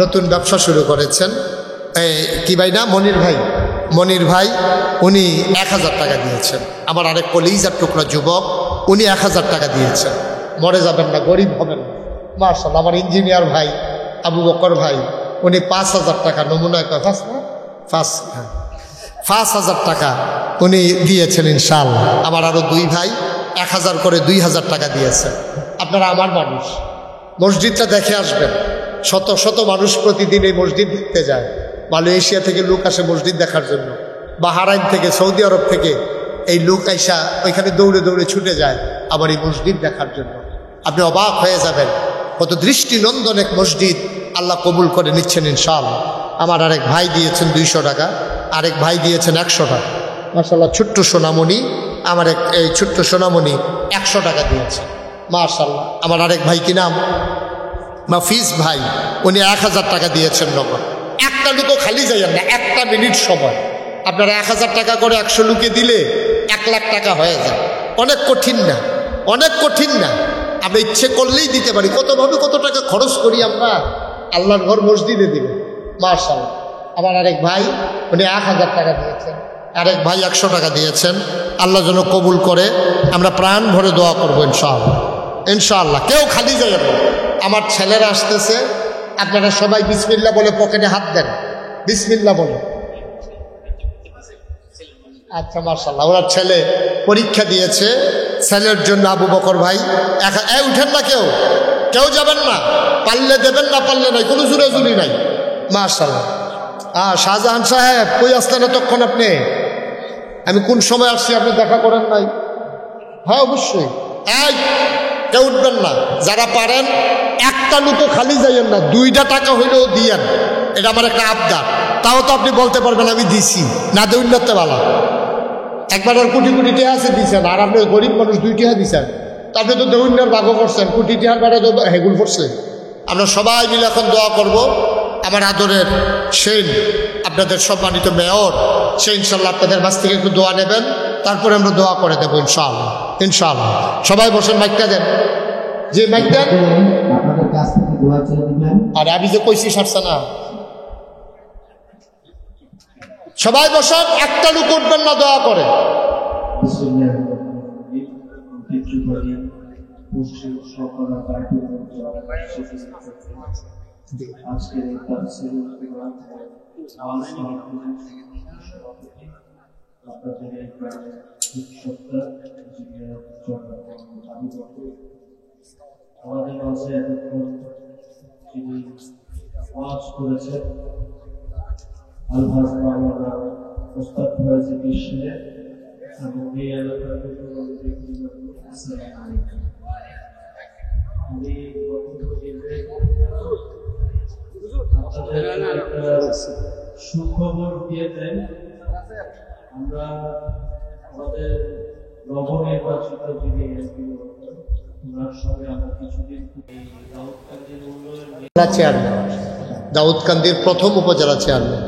নতুন ব্যবসা শুরু করেছেন, কি ভাই না, মনির ভাই, উনি 1000 টাকা দিয়েছেন। আমার আরেক কলিজার টুকরা যুবক, উনি 1000 টাকা দিয়েছেন। মরে যাবেন না, গরিব হবেন না। মাশাআল্লাহ। আমার ইঞ্জিনিয়ার ভাই আবু বকর ভাই, উনি 5000 টাকা, নমুনায় 5000 টাকা উনি দিয়েছেন ইনশাআল্লাহ। আমার আরো 2 ভাই 1000 করে 2000 টাকা দিয়েছেন। আপনারা আমার মানুষ, মসজিদটা দেখে আসবেন। শত শত মানুষ প্রতিদিন এই মসজিদ দেখতে যায়। মালয়েশিয়া থেকে লোক আসে মসজিদ দেখার জন্য, বাহারাইন থেকে, সৌদি আরব থেকে এই লোক আইসা ওইখানে দৌড়ে দৌড়ে ছুটে যায় আমার এই মসজিদ দেখার জন্য। আপনি অবাক হয়ে যাবেন কত দৃষ্টিনন্দন এক মসজিদ আল্লাহ কবুল করে নিচ্ছেন ইনশাআল্লাহ। আমার আরেক ভাই দিয়েছেন 200 টাকা, আরেক ভাই দিয়েছেন 100 টাকা। মাশাআল্লাহ। ছোট্ট সোনামণি, আমার এই ছোট্ট সোনামণি 100 টাকা দিয়েছে। মাশাআল্লাহ। আমার আরেক ভাই কি নাম, মাফিজ ভাই, উনি 1000 টাকা দিয়েছেন নগদ। একটা লোকও খালি যাইয়েন না, একটা মিনিট সময়। আপনারা 1000 টাকা করে 100 লোকে দিলে 1 লাখ টাকা হয়ে যায়। অনেক কঠিন না, অনেক কঠিন না। আমরা ইচ্ছে করলেই দিতে পারি। কতভাবে কত টাকা খরচ করি আমরা আল্লাহর ঘর মসজিদে দিবে। মাশাআল্লাহ। আমার আরেক ভাই, উনি 1000 টাকা দিয়েছেন, আরেক ভাই 100 টাকা দিয়েছেন। আল্লাহ যেন কবুল করে, আমরা প্রাণ ভরে দোয়া করবো ইনশাআল্লাহ। ইনশাআল্লাহ কেউ খালি যাবে না। আমার ছেলেরা আসতেছে, আপনারা সবাই বিসমিল্লাহ বলে পকেটে হাত দেন, বিসমিল্লাহ বলে। আচ্ছা মাশাআল্লাহ। ওরা ছেলে পরীক্ষা দিয়েছে, ছেলের জন্য আবু বকর ভাই উঠেন না, কেউ যাবেন না, পারলে দেবেন, না পারলে নাই, কোনো জুড়াজুড়ি নাই। মাশাআল্লাহ। শাহজাহান সাহেব কই আসলেন এতক্ষণ আপনি? আমি কোন সময় আসছি আপনি দেখা করেন নাই? হ্যাঁ অবশ্যই। কেউ উঠবেন না, যারা পারেন একটা লুকো খালি যাইয়েন না, 2টা টাকা হইলেও দিয়েন। এটা আমার একটা আবদার। তাও তো আপনি বলতে পারবেন আমি দিছি, না দেউন নাতে বালা। একবার আর কোটি কোটি টাকা আছে দিচ্ছেন, আর আপনি গরিব মানুষ 2 টাকা দিচ্ছেন, তো আপনি তো দেউন্যার ভাগও করছেন, কোটি টাকার বেড়া তো হেগুল পড়ছে। আমরা সবাই মিলে এখন দোয়া করব। আমার আদরের সেন, আপনাদের সম্মানিত মেয়র, সে ইনশাল্লাহ আপনাদের কাছ থেকে একটু দোয়া নেবেন, তারপরে আমরা দোয়া করে দেবো ইনশাআল্লাহ। ইনশাআল্লাহ। সবাই বসেন, মাইকটা দেন, যে মাইক দেন। আর আমি যে কইছি সারছে না, সবাই বসেন, একটা লোক উঠবেন না, দোয়া করে। আমাদের কাছে এতক্ষণ যিনি ওয়াজ করেছে আলহাজ মাওলানা ওস্তাদ ফয়েজি বিশ্বে এবং এই এলাকার আমি আপনাদের একটা সুখবর দিয়ে দেন। আমরা আমাদের নবনির্বাচিত যিনি এমপি, ওনার সঙ্গে আমরা কিছুদিন এই রাউতকান্দির উন্নয়ন দাউদকান্দির প্রথম উপজেলা চেয়ারম্যান।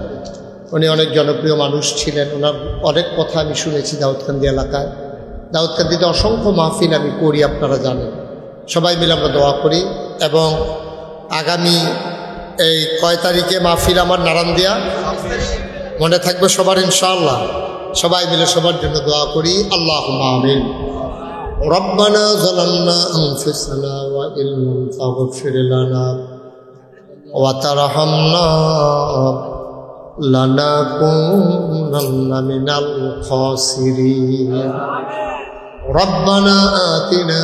উনি অনেক জনপ্রিয় মানুষ ছিলেন, ওনার অনেক কথা আমি শুনেছি দাউদকান্দি এলাকায়। দাউদকান্দিতে অসংখ্য মাহফিল আমি করি, আপনারা জানেন। সবাই মিলে আমরা দোয়া করি। এবং আগামী এই কয় তারিখে মাহফিল আমার নারায়ণদিয়া, মনে থাকবে সবার ইনশাআল্লাহ। সবাই মিলে সবার জন্য দোয়া করি, আল্লাহুম্মা আমিন। রব্বানা যালামনা আনফুসানা ওয়া ইল্লাম তাগফির লানা ওয়া তারহামনা লানাকুনান্না মিনাল খাসিরিন। রব্বানা আতিনা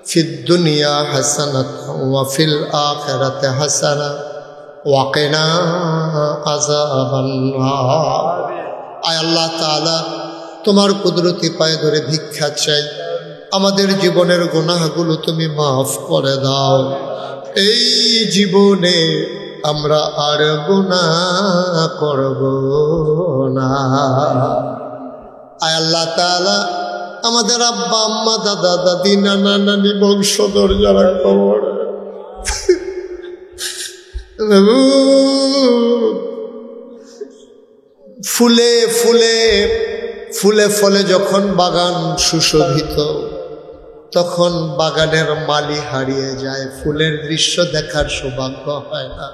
ফিদ দুনিয়া হাসানাতাও ওয়া ফিল আখিরাতি হাসানাতাও ওয়া কিনা আযাবান নার। আয় আল্লাহ তাআলা, তোমার কুদরতি পায়ে ধরে ভিক্ষা চাই, আমাদের জীবনের গুনাহগুলো তুমি মাফ করে দাও। এই জীবনে আমরা আর গুনাহ করব না। আয় আল্লাহ তাআলা, আমাদের আব্বা আম্মা দাদা দাদি নানা নানি বংশধর যারা কবরে, ফুলে ফুলে ফুলে ফলে যখন বাগান সুশোভিত, তখন বাগানের মালি হারিয়ে যায়, ফুলের দৃশ্য দেখার সৌভাগ্য হয় না।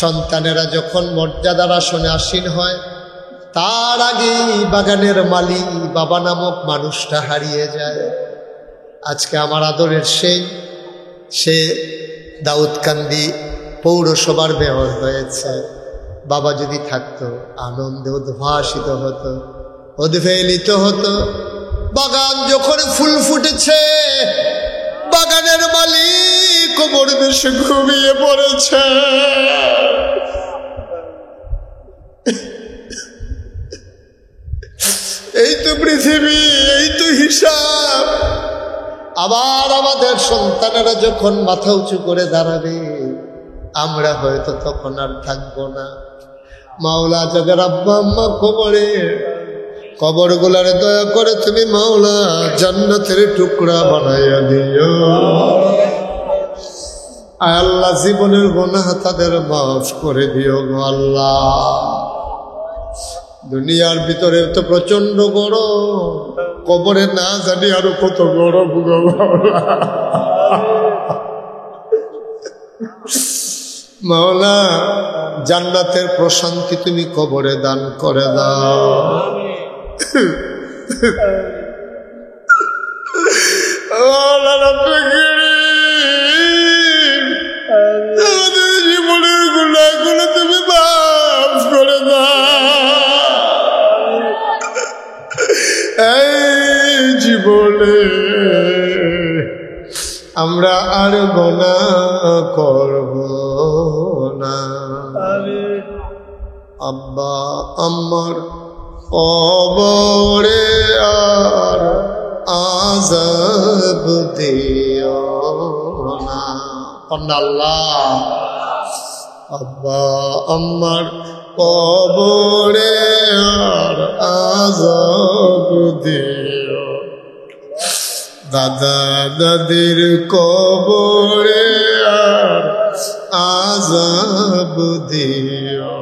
সন্তানেরা যখন মর্যাদার আসনে আসীন হয়, তার আগেই বাগানের মালি বাবা নামক মানুষটা হারিয়ে যায়। আজকে আমার আদরের সে দাউদকান্দি পৌরসভার মেয়র হয়েছে। বাবা যদি থাকতো, আনন্দে উদ্ভাসিত হতো, উদ্বেলিত হতো। বাগান যখন ফুল ফুটেছে, বাগানের মালিক কবর দেশে ঘুমিয়ে পড়েছে। এই তো পৃথিবী, এই তো হিসাব। আবার আমাদের সন্তানেরা যখন মাথা উঁচু করে দাঁড়াবে, আমরা হয়তো তখন আর থাকবো না। মাওলা, যাদের আব্বা আম্মা কবরে, কবরগুলারে দয়া করে তুমি মাওলা জান্নাতের টুকরা বানাইয়া দিও। আল্লাহ, জীবনের গুনাহ তাদের মাফ করে দিও গো আল্লাহ। দুনিয়ার ভিতরে তো প্রচন্ড গরম, কবরে না জানি আরো কত গরম গো মাওলা। জান্নাতের প্রশান্তি তুমি কবরে দান করে দাও। আমাদের জীবনের গুনাহগুলো তুমি মাফ করে দাও। এই জীবনে আমরা আর গুনাহ করব না। আব্বা আম্মার কবরে আর আযাব দিও না আল্লাহ। আব্বা আম্মার কবরে আর আযাব দিও। দাদা দাদির কবরে আর আযাব দিও।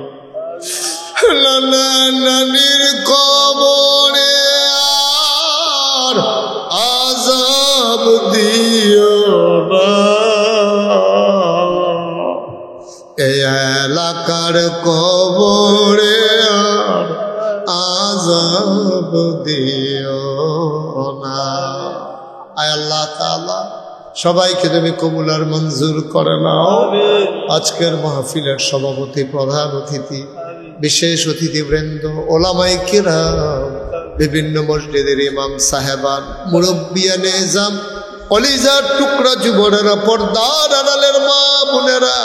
নানা নানির কবরে আর আযাব দিও না। এই এলাকার কবরে আর আযাব দিও না। আয় আল্লাহ তাআলা, সবাইকে তুমি কবুল আর মঞ্জুর করে নাও। আজকের মাহফিলের সভাপতি, প্রধান অতিথি, বিশেষ অতিথিবৃন্দ, ওলামায়ে কিরাম, বিভিন্ন মসজিদের ইমাম সাহেবান, মুরব্বিয়ানে এজাম, কলিজার টুকরা যুবনেরা, পর্দার আড়ালের মা বোনেরা,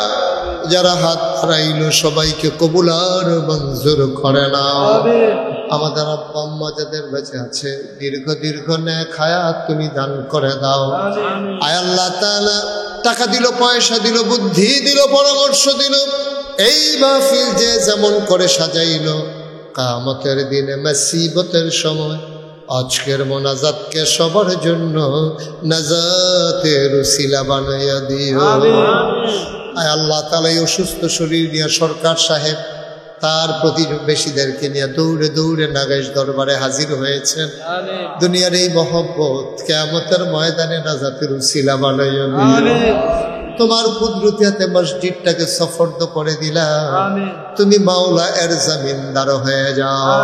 যারা হাত হারাইল, সবাইকে কবুল আর মঞ্জুর করে নাও। আমাদের আব্বা আম্মা যাদের বেঁচে আছে, দীর্ঘ দীর্ঘ নেক হায়াত তুমি দান করে দাও। আয় আল্লাহ তাআলা, টাকা দিল, পয়সা দিল, বুদ্ধি দিল, পরামর্শ দিল, এই মাহফিল যে যেমন করে সাজাইল, কিয়ামতের দিনে মুসিবতের সময় আজকের মোনাজাতকে সবার জন্য নাজাতের উসিলা বানাইয়া দিও। আয় আল্লাহ তাআলা এই অসুস্থ শরীর নিয়ে সরকার সাহেব তার প্রতিবেশীদেরকে নিয়ে দৌড়ে দৌড়ে নাগাইশ দরবারে হাজির হয়েছেন। দুনিয়ার এই মহব্বত কিয়ামতের ময়দানে নাজাতের উসিলা বানাইয়া দিও। তোমার কুদরতিতে মসজিদটাকে সফর্দ করে দিলাম, তুমি মাওলা এর জমিনদার হয়ে যাও।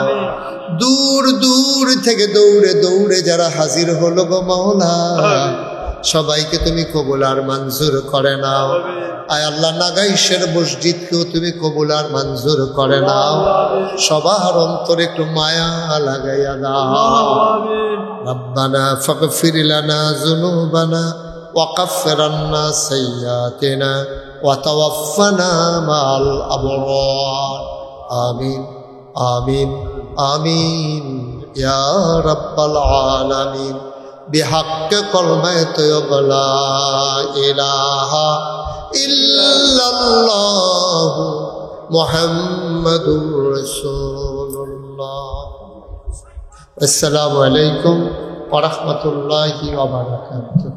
দূর দূর থেকে দৌড়ে দৌড়ে যারা হাজির হলো গো মাওলা, সবাইকে তুমি কবুল আর মঞ্জুর করে নাও। আয় আল্লাহ নাগাইশের মসজিদকেও তুমি কবুল আর মঞ্জুর করে নাও। সবার অন্তরে একটু মায়া লাগাইয়া দাও। রব্বানা ফাগফির লানা যুনুবানা وكفر عنا سيئاتنا وتوفنا مع الأبرار آمين آمين آمين يا رب العالمين بحق كلمة لا إله إلا الله محمد رسول الله. السلام عليكم ورحمة الله وبركاته.